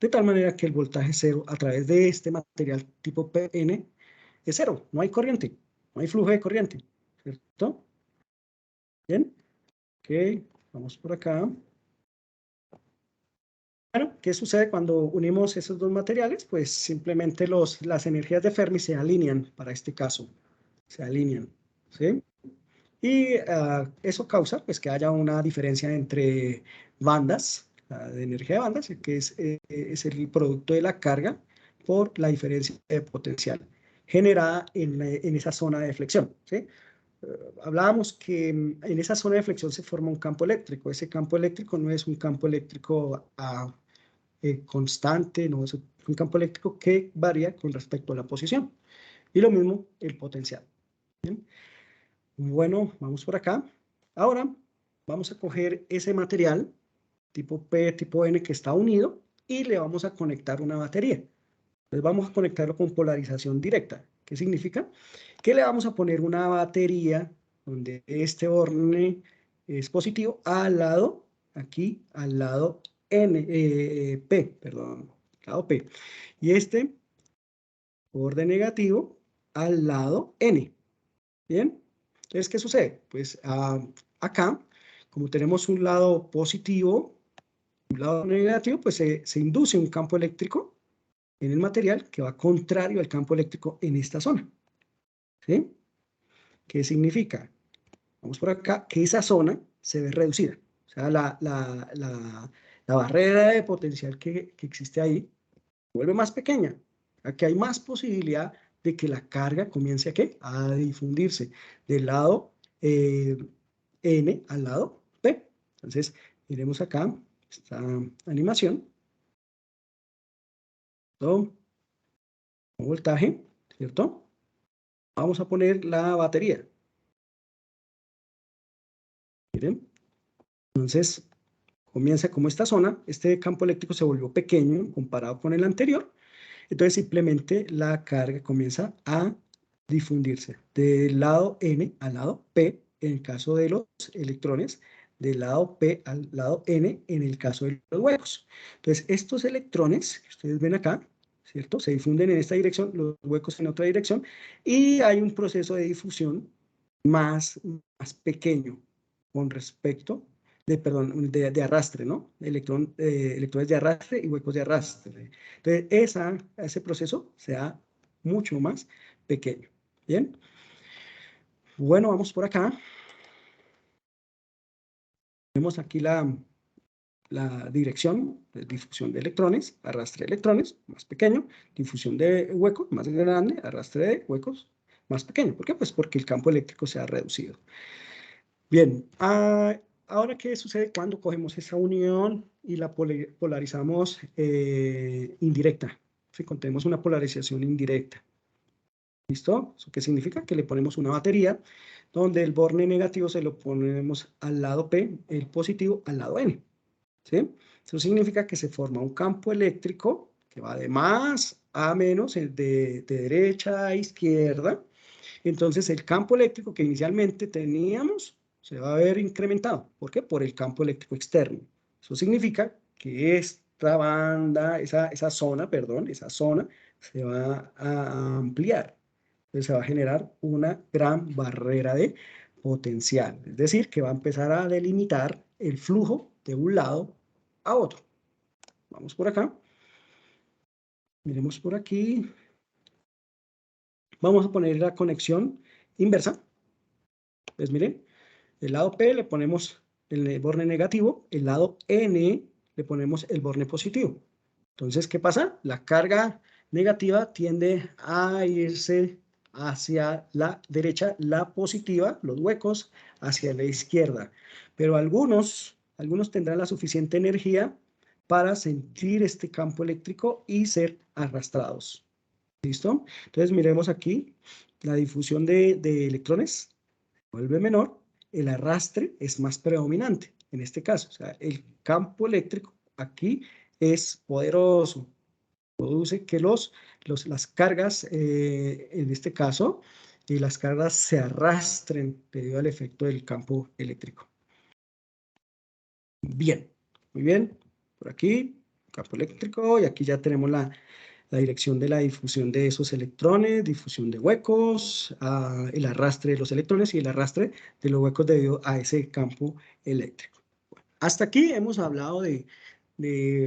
de tal manera que el voltaje cero a través de este material tipo PN es 0, no hay corriente, no hay flujo de corriente, ¿cierto? Bien, ok, vamos por acá. Bueno, ¿qué sucede cuando unimos esos dos materiales? Pues simplemente las energías de Fermi se alinean para este caso, se alinean, ¿sí? Y eso causa pues, que haya una diferencia entre bandas, de energía de bandas, que es el producto de la carga por la diferencia de potencial generada en esa zona de flexión, ¿sí? Hablábamos que en esa zona de flexión se forma un campo eléctrico. Ese campo eléctrico no es un campo eléctrico constante, no es un campo eléctrico que varía con respecto a la posición. Y lo mismo el potencial. ¿Bien? Bueno, vamos por acá. Ahora vamos a coger ese material tipo P, tipo N que está unido y le vamos a conectar una batería. Entonces vamos a conectarlo con polarización directa. ¿Qué significa? Que le vamos a poner una batería donde este orden es positivo al lado, aquí al lado P, perdón, lado P. Y este orden negativo al lado N. ¿Bien? Entonces, ¿qué sucede? Pues acá, como tenemos un lado positivo, un lado negativo, pues se induce un campo eléctrico en el material que va contrario al campo eléctrico en esta zona. ¿Sí? ¿Qué significa? Vamos por acá, que esa zona se ve reducida. O sea, la barrera de potencial que existe ahí vuelve más pequeña. Aquí hay más posibilidad de que la carga comience a ¿qué? A difundirse del lado N al lado P. Entonces, miremos acá esta animación. ¿Cierto? Un voltaje, ¿cierto? Vamos a poner la batería. Miren. Entonces, comienza como esta zona, este campo eléctrico se volvió pequeño comparado con el anterior. Entonces, simplemente la carga comienza a difundirse del lado N al lado P, en el caso de los electrones, del lado P al lado N, en el caso de los huecos. Entonces, estos electrones que ustedes ven acá, ¿cierto? Se difunden en esta dirección, los huecos en otra dirección, y hay un proceso de difusión más pequeño con respecto de arrastre, ¿no? Electrones de arrastre y huecos de arrastre. Entonces, ese proceso se da mucho más pequeño. ¿Bien? Bueno, vamos por acá. Tenemos aquí la la dirección de difusión de electrones, arrastre de electrones, más pequeño, difusión de huecos, más grande, arrastre de huecos, más pequeño. ¿Por qué? Pues porque el campo eléctrico se ha reducido. Bien, ahora, ¿qué sucede cuando cogemos esa unión y la polarizamos indirecta? Si tenemos una polarización indirecta. ¿Listo? ¿Eso qué significa? Que le ponemos una batería donde el borne negativo se lo ponemos al lado P, el positivo al lado N. ¿Sí? Eso significa que se forma un campo eléctrico que va de más a menos, de derecha a izquierda. Entonces, el campo eléctrico que inicialmente teníamos se va a ver incrementado. ¿Por qué? Por el campo eléctrico externo. Eso significa que esta banda, esa zona se va a ampliar. Entonces se va a generar una gran barrera de potencial. Es decir, que va a empezar a delimitar el flujo de un lado a otro. Vamos por acá. Miremos por aquí. Vamos a poner la conexión inversa. Pues miren, el lado P le ponemos el borne negativo, el lado N le ponemos el borne positivo. Entonces, ¿qué pasa? La carga negativa tiende a irse hacia la derecha, la positiva, los huecos, hacia la izquierda. Pero algunos tendrán la suficiente energía para sentir este campo eléctrico y ser arrastrados. ¿Listo? Entonces, miremos aquí, la difusión de electrones vuelve menor, el arrastre es más predominante en este caso. O sea, el campo eléctrico aquí es poderoso. Produce que las cargas, en este caso, las cargas se arrastren debido al efecto del campo eléctrico. Bien, muy bien. Por aquí, campo eléctrico, y aquí ya tenemos la dirección de la difusión de esos electrones, difusión de huecos, el arrastre de los electrones y el arrastre de los huecos debido a ese campo eléctrico. Bueno, hasta aquí hemos hablado de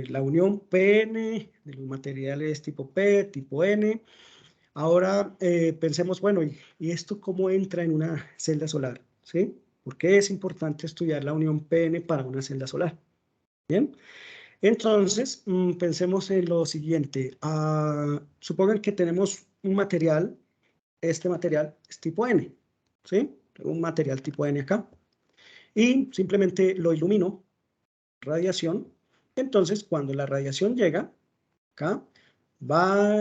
la unión PN, de los materiales tipo P, tipo N. Ahora pensemos, bueno, ¿y esto cómo entra en una celda solar? ¿Sí? ¿Por qué es importante estudiar la unión PN para una celda solar? Bien. Entonces, pensemos en lo siguiente. Supongan que tenemos un material, este material es tipo N, ¿sí? Un material tipo N acá. Y simplemente lo ilumino, radiación. Entonces, cuando la radiación llega acá,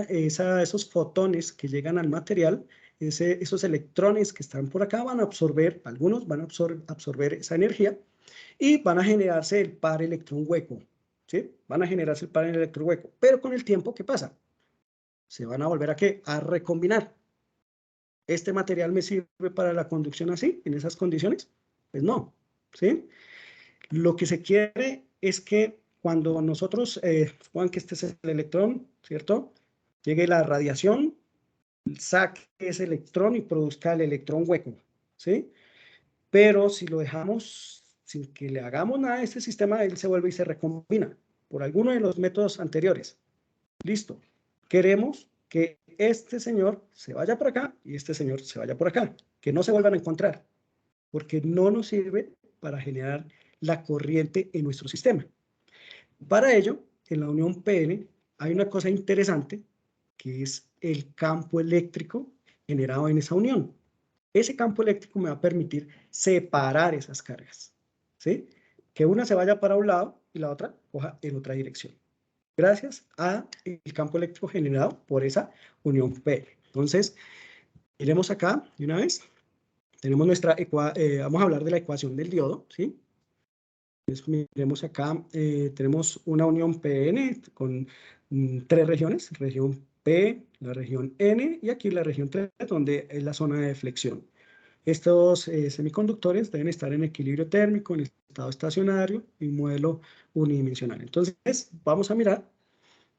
esos fotones que llegan al material, esos electrones que están por acá van a absorber, algunos van a absorber esa energía y van a generarse el par electrón hueco. ¿Sí? Van a generarse el par electrón hueco. Pero con el tiempo, ¿qué pasa? Se van a volver a ¿qué? A recombinar. ¿Este material me sirve para la conducción así, en esas condiciones? Pues no. ¿Sí? Lo que se quiere es que cuando nosotros, supongan que este es el electrón, ¿cierto? Llegue la radiación, saque ese electrón y produzca el electrón hueco. ¿Sí? Pero si lo dejamos sin que le hagamos nada a este sistema, él se vuelve y se recombina por alguno de los métodos anteriores. Listo. Queremos que este señor se vaya por acá y este señor se vaya por acá, que no se vuelvan a encontrar, porque no nos sirve para generar la corriente en nuestro sistema. Para ello, en la unión PN hay una cosa interesante, que es el campo eléctrico generado en esa unión. Ese campo eléctrico me va a permitir separar esas cargas, ¿sí? Que una se vaya para un lado y la otra coja en otra dirección. Gracias al campo eléctrico generado por esa unión PN. Entonces, iremos acá de una vez. Tenemos vamos a hablar de la ecuación del diodo, ¿sí? Entonces, miremos acá, tenemos una unión PN con 3 regiones, región P, la región N y aquí la región 3, donde es la zona de flexión. Estos semiconductores deben estar en equilibrio térmico, en estado estacionario y modelo unidimensional. Entonces, vamos a mirar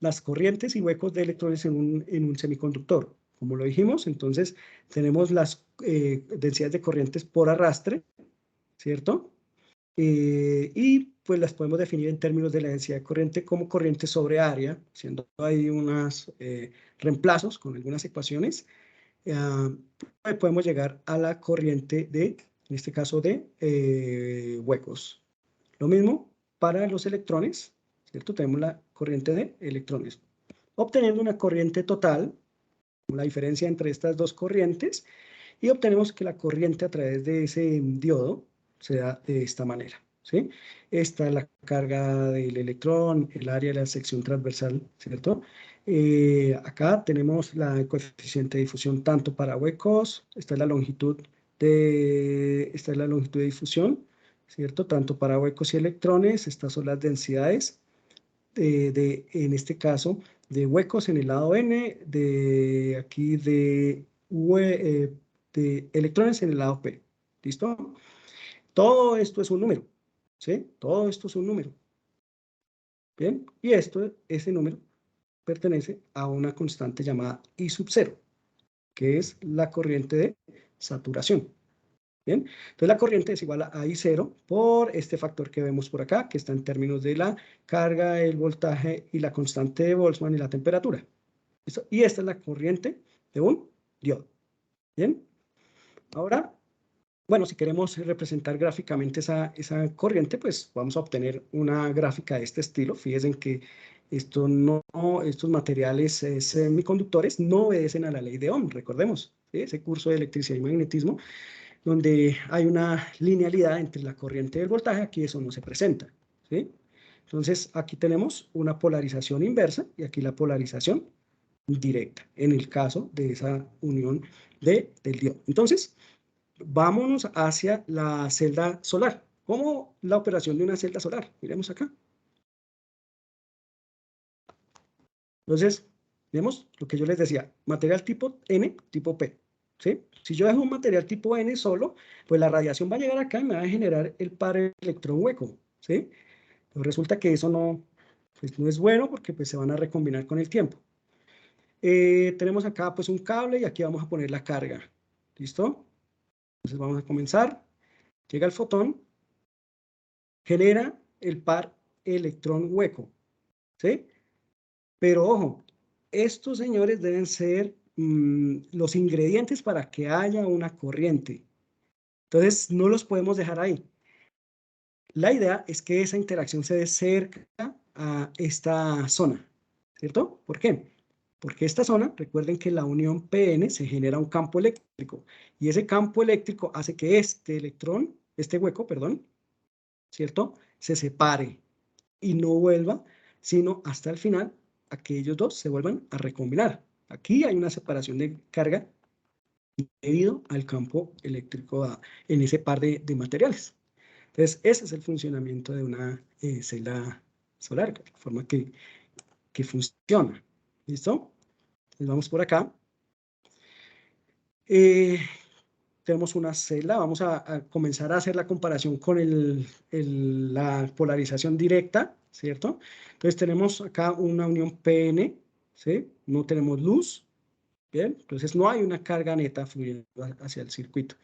las corrientes y huecos de electrones en un semiconductor. Como lo dijimos, entonces tenemos las densidades de corrientes por arrastre, ¿cierto? Y pues las podemos definir en términos de la densidad de corriente como corriente sobre área, haciendo ahí unos reemplazos con algunas ecuaciones. Podemos llegar a la corriente en este caso de huecos. Lo mismo para los electrones, ¿cierto? Tenemos la corriente de electrones. Obteniendo una corriente total, la diferencia entre estas dos corrientes, y obtenemos que la corriente a través de ese diodo se da de esta manera, ¿sí? Esta es la carga del electrón, el área de la sección transversal, ¿cierto? Acá tenemos el coeficiente de difusión tanto para huecos, esta es la longitud de difusión, ¿cierto? Tanto para huecos y electrones, estas son las densidades en este caso, de huecos en el lado N, de electrones en el lado P. ¿Listo? Todo esto es un número, ¿sí? Todo esto es un número. Bien, y ese número pertenece a una constante llamada I sub 0, que es la corriente de saturación. Bien, entonces la corriente es igual a I0 por este factor que vemos por acá, que está en términos de la carga, el voltaje y la constante de Boltzmann y la temperatura. ¿Listo? Y esta es la corriente de un diodo. Bien, ahora, bueno, si queremos representar gráficamente esa corriente, pues vamos a obtener una gráfica de este estilo. Fíjense que estos materiales semiconductores no obedecen a la ley de Ohm, recordemos, ¿sí? Ese curso de electricidad y magnetismo, donde hay una linealidad entre la corriente y el voltaje, aquí eso no se presenta, ¿sí? Entonces, aquí tenemos una polarización inversa y aquí la polarización directa, en el caso de esa unión del diodo. Entonces, vámonos hacia la celda solar. ¿Cómo la operación de una celda solar? Miremos acá. Entonces, vemos lo que yo les decía, material tipo N, tipo P. ¿Sí? Si yo dejo un material tipo N solo, pues la radiación va a llegar acá y me va a generar el par electrón hueco, ¿sí? Pero resulta que eso no, pues no es bueno porque pues se van a recombinar con el tiempo. Tenemos acá pues un cable y aquí vamos a poner la carga, ¿listo? Entonces vamos a comenzar, llega el fotón, genera el par electrón hueco, ¿sí? Pero ojo, estos señores deben ser los ingredientes para que haya una corriente. Entonces, no los podemos dejar ahí. La idea es que esa interacción se dé cerca a esta zona, ¿cierto? ¿Por qué? Porque esta zona, recuerden que en la unión PN se genera un campo eléctrico y ese campo eléctrico hace que este hueco, perdón, ¿cierto? Se separe y no vuelva, sino hasta el final, a que ellos dos se vuelvan a recombinar. Aquí hay una separación de carga debido al campo eléctrico en ese par de materiales. Entonces, ese es el funcionamiento de una celda solar, de la forma que funciona. ¿Listo? Entonces, vamos por acá. Tenemos una celda, vamos a comenzar a hacer la comparación con la polarización directa, ¿cierto? Entonces tenemos acá una unión PN, ¿sí? No tenemos luz, ¿bien? Entonces no hay una carga neta fluyendo hacia el circuito.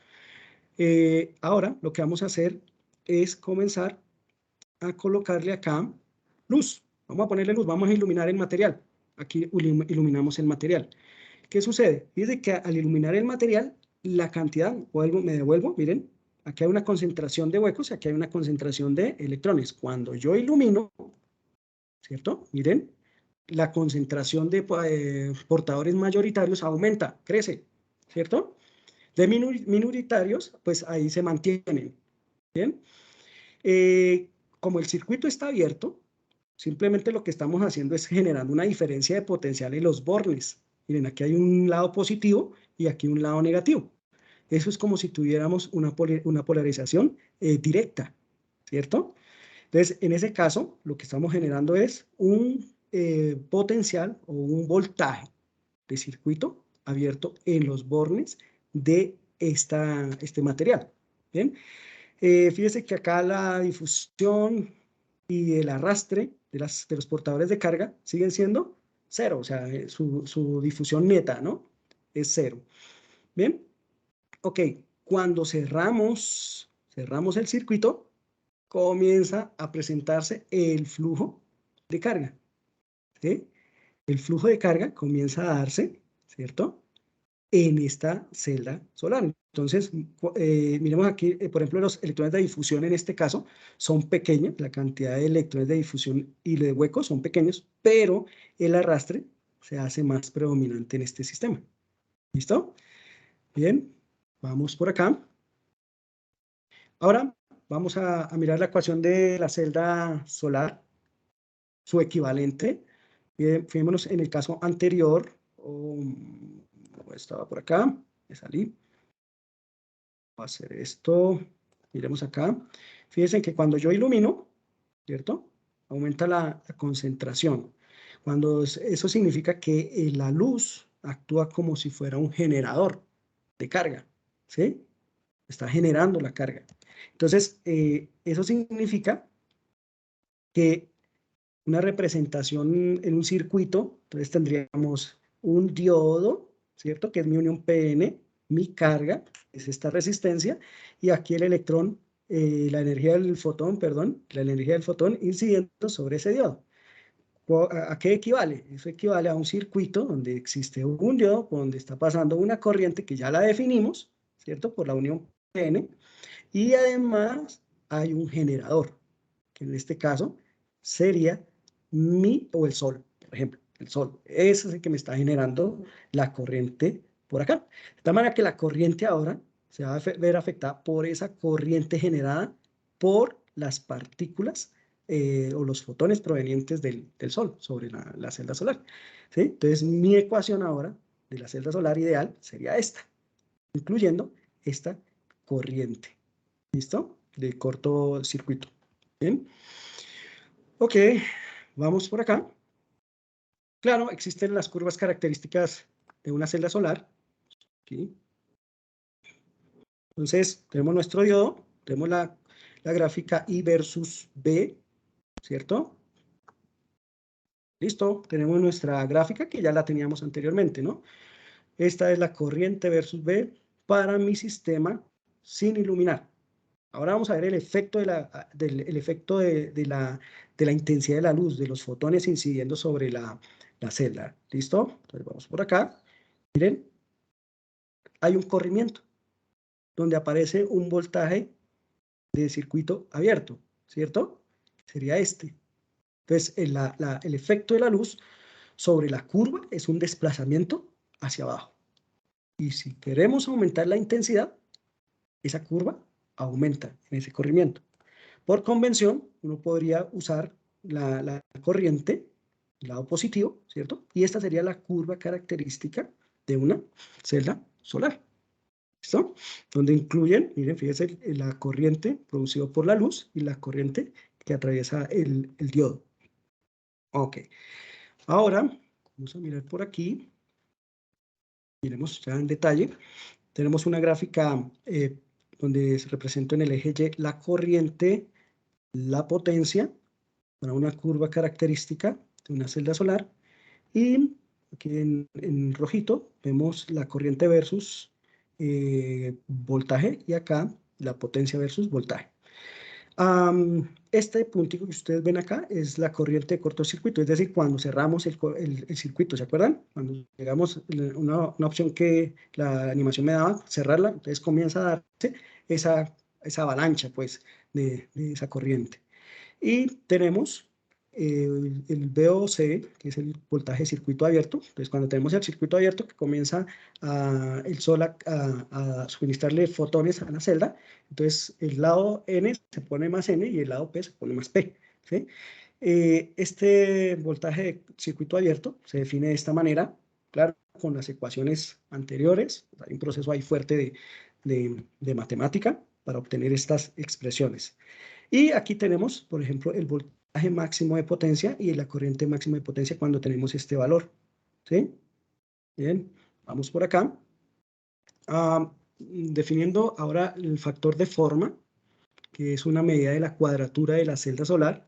Ahora lo que vamos a hacer es comenzar a colocarle acá luz. Vamos a ponerle luz, vamos a iluminar el material. Aquí iluminamos el material. ¿Qué sucede? Fíjense que al iluminar el material, la cantidad, me devuelvo, miren, aquí hay una concentración de huecos y aquí hay una concentración de electrones. Cuando yo ilumino, ¿cierto? Miren, la concentración de portadores mayoritarios aumenta, crece, ¿cierto? De minoritarios, pues ahí se mantienen, ¿bien? Como el circuito está abierto, simplemente lo que estamos haciendo es generando una diferencia de potencial en los bornes. Miren, aquí hay un lado positivo y aquí un lado negativo. Eso es como si tuviéramos una polarización directa, ¿cierto? Entonces, en ese caso, lo que estamos generando es un potencial o un voltaje de circuito abierto en los bornes de este material. ¿Bien? Fíjese que acá la difusión y el arrastre de los portadores de carga siguen siendo cero, o sea, su difusión neta, ¿no? Es cero. Bien, ok, cuando cerramos el circuito, comienza a presentarse el flujo de carga, ¿sí? El flujo de carga comienza a darse, ¿cierto? en esta celda solar. Entonces, miremos aquí, por ejemplo, los electrones de difusión en este caso son pequeños, la cantidad de electrones de difusión y de huecos son pequeños, pero el arrastre se hace más predominante en este sistema. ¿Listo? Bien, vamos por acá. Ahora vamos a mirar la ecuación de la celda solar, su equivalente. Fijémonos en el caso anterior, estaba por acá, me salí. Voy a hacer esto, miremos acá. Fíjense que cuando yo ilumino, ¿cierto? Aumenta la concentración. Eso significa que la luz actúa como si fuera un generador de carga, ¿sí? Está generando la carga. Entonces, eso significa que una representación en un circuito, entonces tendríamos un diodo, ¿cierto? Que es mi unión PN, mi carga, es esta resistencia, y aquí el electrón, la energía del fotón, perdón, la energía del fotón incidiendo sobre ese diodo. ¿A qué equivale? Eso equivale a un circuito donde existe un diodo, donde está pasando una corriente que ya la definimos, ¿cierto? Por la unión PN, y además hay un generador, que en este caso sería el sol, por ejemplo, el sol. Ese es el que me está generando la corriente por acá. De tal manera que la corriente ahora se va a ver afectada por esa corriente generada por las partículas o los fotones provenientes del sol sobre la celda solar. ¿Sí? Entonces, mi ecuación ahora de la celda solar ideal sería esta, incluyendo esta corriente. ¿Listo? De cortocircuito. Bien. Ok, vamos por acá. Claro, existen las curvas características de una celda solar. Aquí. Entonces, tenemos nuestro diodo, tenemos la gráfica I versus B, ¿cierto? Listo, tenemos nuestra gráfica que ya la teníamos anteriormente, ¿no? Esta es la corriente versus B para mi sistema sin iluminar. Ahora vamos a ver el efecto de la intensidad de la luz, de los fotones incidiendo sobre la celda. ¿Listo? Entonces vamos por acá. Miren, hay un corrimiento donde aparece un voltaje de circuito abierto, ¿cierto? Sería este. Entonces, el efecto de la luz sobre la curva es un desplazamiento hacia abajo. Y si queremos aumentar la intensidad, esa curva aumenta en ese corrimiento. Por convención, uno podría usar la corriente, el lado positivo, ¿cierto? Y esta sería la curva característica de una celda solar. ¿Listo? Donde incluyen, miren, fíjense, la corriente producida por la luz y la corriente que atraviesa el diodo. Ok. Ahora, vamos a mirar por aquí. Miremos ya en detalle. Tenemos una gráfica donde se representa en el eje Y la corriente, la potencia, para una curva característica de una celda solar. Y aquí en rojito vemos la corriente versus voltaje y acá la potencia versus voltaje. Este puntico que ustedes ven acá es la corriente de cortocircuito, es decir, cuando cerramos el circuito, ¿se acuerdan? Cuando llegamos una opción que la animación me daba, cerrarla, entonces comienza a darse esa avalancha, pues, de esa corriente. Y tenemos el VOC, que es el voltaje de circuito abierto. Entonces, cuando tenemos el circuito abierto que comienza el sol a suministrarle fotones a la celda, entonces el lado N se pone más N y el lado P se pone más P. ¿Sí? Este voltaje de circuito abierto se define de esta manera, claro, con las ecuaciones anteriores. Hay un proceso ahí fuerte de matemática para obtener estas expresiones. Y aquí tenemos, por ejemplo, el voltaje máximo de potencia y la corriente máxima de potencia cuando tenemos este valor. ¿Sí? Bien, vamos por acá. Definiendo ahora el factor de forma, que es una medida de la cuadratura de la celda solar,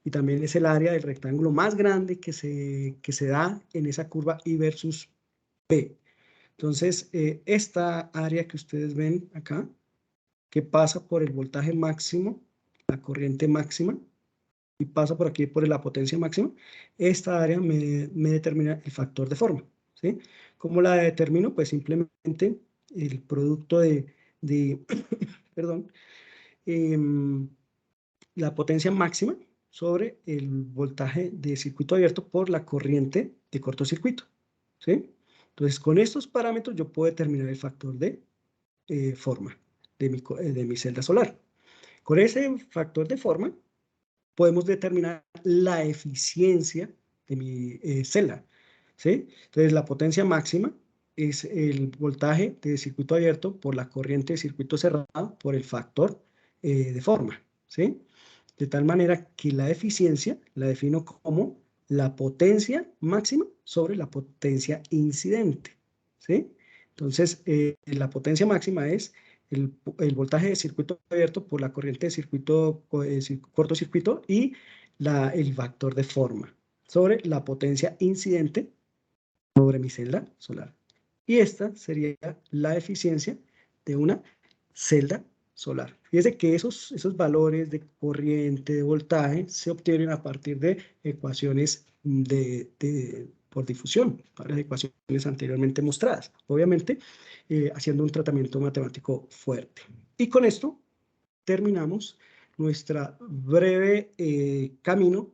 y también es el área del rectángulo más grande que se da en esa curva I versus P. Entonces, esta área que ustedes ven acá, que pasa por el voltaje máximo, la corriente máxima, y pasa por aquí por la potencia máxima, esta área me determina el factor de forma, ¿sí? ¿sí? ¿Cómo la determino? Pues simplemente el producto perdón, la potencia máxima sobre el voltaje de circuito abierto por la corriente de cortocircuito, ¿sí? Entonces, con estos parámetros yo puedo determinar el factor de forma de mi celda solar. Con ese factor de forma podemos determinar la eficiencia de mi celda, ¿sí? Entonces, la potencia máxima es el voltaje de circuito abierto por la corriente de circuito cerrado por el factor de forma, ¿sí? De tal manera que la eficiencia la defino como la potencia máxima sobre la potencia incidente, ¿sí? Entonces, la potencia máxima es el voltaje de circuito abierto por la corriente de circuito cortocircuito y el factor de forma sobre la potencia incidente sobre mi celda solar. Y esta sería la eficiencia de una celda solar. Fíjese que esos valores de corriente, de voltaje, se obtienen a partir de ecuaciones por difusión, varias ecuaciones anteriormente mostradas, obviamente haciendo un tratamiento matemático fuerte. Y con esto terminamos nuestra breve camino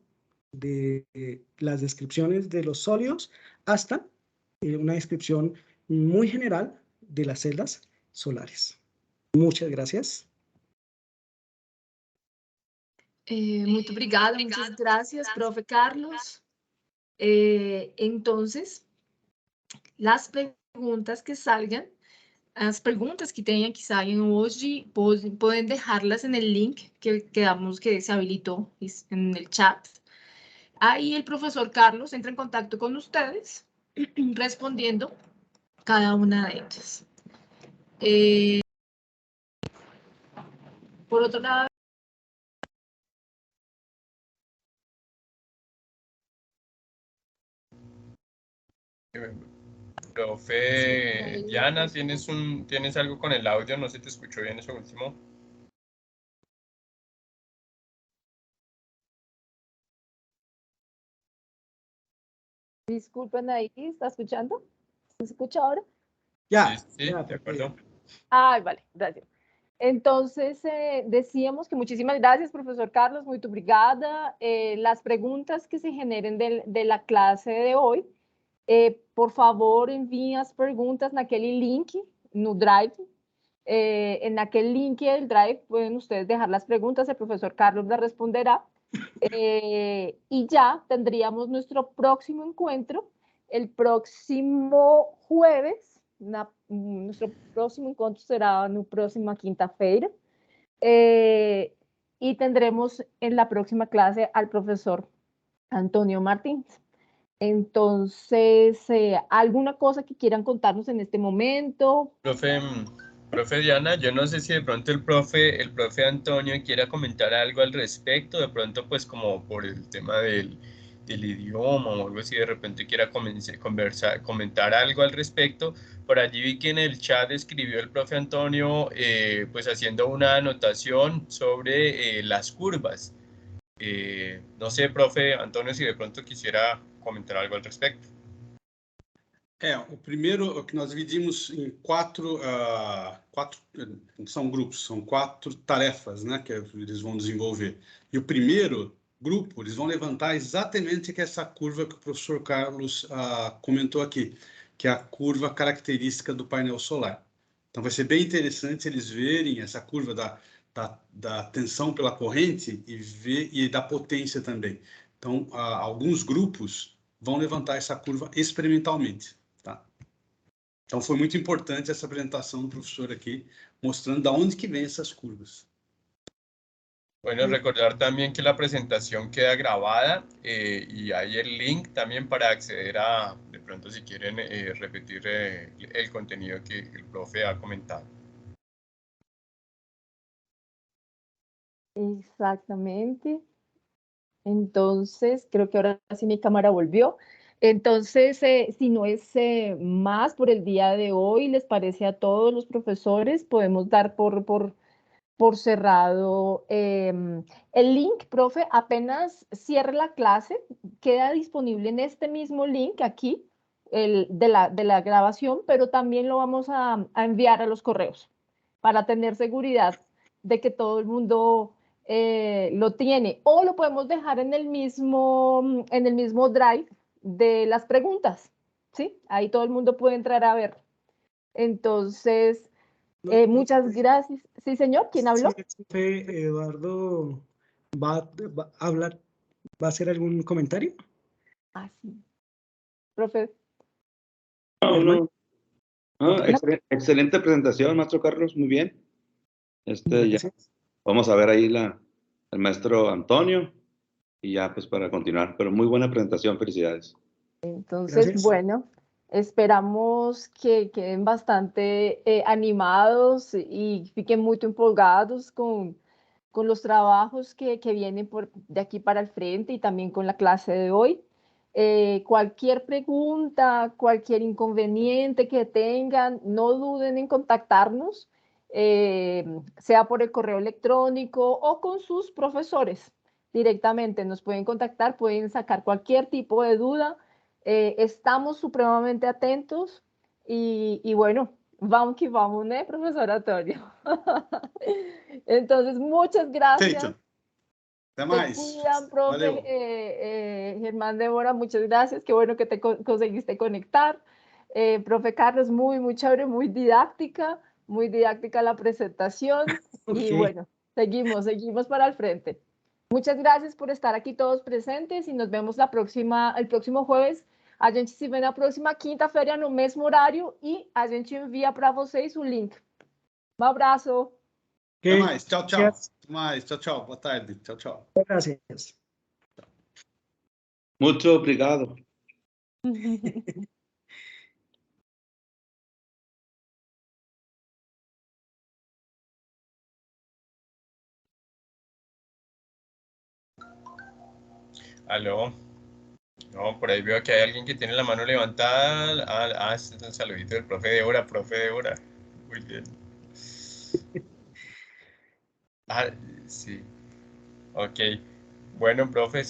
de las descripciones de los sólidos hasta una descripción muy general de las celdas solares. Muchas gracias. Muito obrigada, muchas gracias, profe Carlos. Entonces, las preguntas que salgan, as perguntas que tenham que saiam hoje, podem deixá-las no link que se habilitou no chat. Aí o professor Carlos entra em contato com vocês, respondendo cada uma delas. Por outro lado, Profe Diana, ¿tienes algo con el audio? No se te escuchó bien eso último. Disculpen ahí, ¿está escuchando? ¿Se escucha ahora? Ya, Sí, de acuerdo. Ay, vale, gracias. Entonces, decíamos que muchísimas gracias, profesor Carlos, muy obrigada. Las preguntas que se generen de la clase de hoy, por favor, envíen las preguntas en aquel link, no Drive. En aquel link del Drive pueden ustedes dejar las preguntas, el profesor Carlos las responderá. Y ya tendríamos nuestro próximo encuentro el próximo jueves. Nuestro próximo encontro será na próxima quinta-feira. Y tendremos en la próxima clase al profesor Antonio Martins. Entonces, ¿alguna cosa que quieran contarnos en este momento? Profe Diana, yo no sé si de pronto el profe Antonio quiera comentar algo al respecto, de pronto pues como por el tema del idioma o algo así, de repente quiera comentar algo al respecto. Por allí vi que en el chat escribió el profe Antonio pues haciendo una anotación sobre las curvas. No sé, profe Antonio, si de pronto quisiera comentar algo al respecto. O primeiro que nós dividimos em quatro são grupos, são 4 tarefas, né, que eles vão desenvolver. E o primeiro grupo, eles vão levantar exatamente essa curva que o professor Carlos comentou aqui, que é a curva característica do painel solar. Então vai ser bem interessante eles verem essa curva da tensão pela corrente e da potência também. Então, alguns grupos vão levantar essa curva experimentalmente. Tá? Então, foi muito importante essa apresentação do professor aqui, mostrando de onde que vem essas curvas. Bueno, recordar también que la presentación queda grabada y hay el link también para acceder a, de pronto si quieren repetir el contenido que el profe ha comentado. Exactamente. Entonces, creo que ahora sí mi cámara volvió. Entonces, si no es más por el día de hoy, les parece a todos los profesores, podemos dar por cerrado el link, profe. Apenas cierre la clase, queda disponible en este mismo link aquí de la grabación, pero también lo vamos a enviar a los correos para tener seguridad de que todo el mundo lo tiene, o lo podemos dejar en el mismo drive de las preguntas, ¿sí? Ahí todo el mundo puede entrar a ver. Entonces, muchas gracias. Sí, señor, ¿quién habló? Sí, Eduardo va a hablar, ¿va a hacer algún comentario? Ah, sí. Profe. No. Excelente presentación, maestro Carlos, muy bien. Ya vamos a ver ahí el maestro Antonio y ya pues para continuar, pero muy buena presentación, felicidades. Entonces, Gracias. bueno, esperamos que queden bastante animados y fiquen muy empolgados con los trabajos que vienen de aquí para el frente y también con la clase de hoy. Cualquier pregunta, cualquier inconveniente que tengan, no duden en contactarnos, sea por el correo electrónico o con sus profesores directamente. Nos pueden contactar, pueden sacar cualquier tipo de duda. Estamos supremamente atentos y bueno, vamos que vamos, ¿no, profesor Antonio? Entonces, muchas gracias. Feito. Até Te mais. cuidan, profe. Valeu. Germán Débora, muchas gracias. Qué bueno que te conseguiste conectar. Profe Carlos, muy chévere, muy didáctica la presentación. Y bueno, seguimos para el frente. Muchas gracias por estar aquí todos presentes y nos vemos el próximo jueves. A gente se vê na próxima quinta-feira no mesmo horário e a gente envia para vocês o link. Um abraço. Até mais. Tchau, tchau. Até mais. Tchau, tchau. Boa tarde. Tchau, tchau. Gracias. Muito obrigado. Aló. No, por ahí veo que hay alguien que tiene la mano levantada. Este es el saludito del profe Débora, Muy bien. Sí. Ok. Bueno, profes.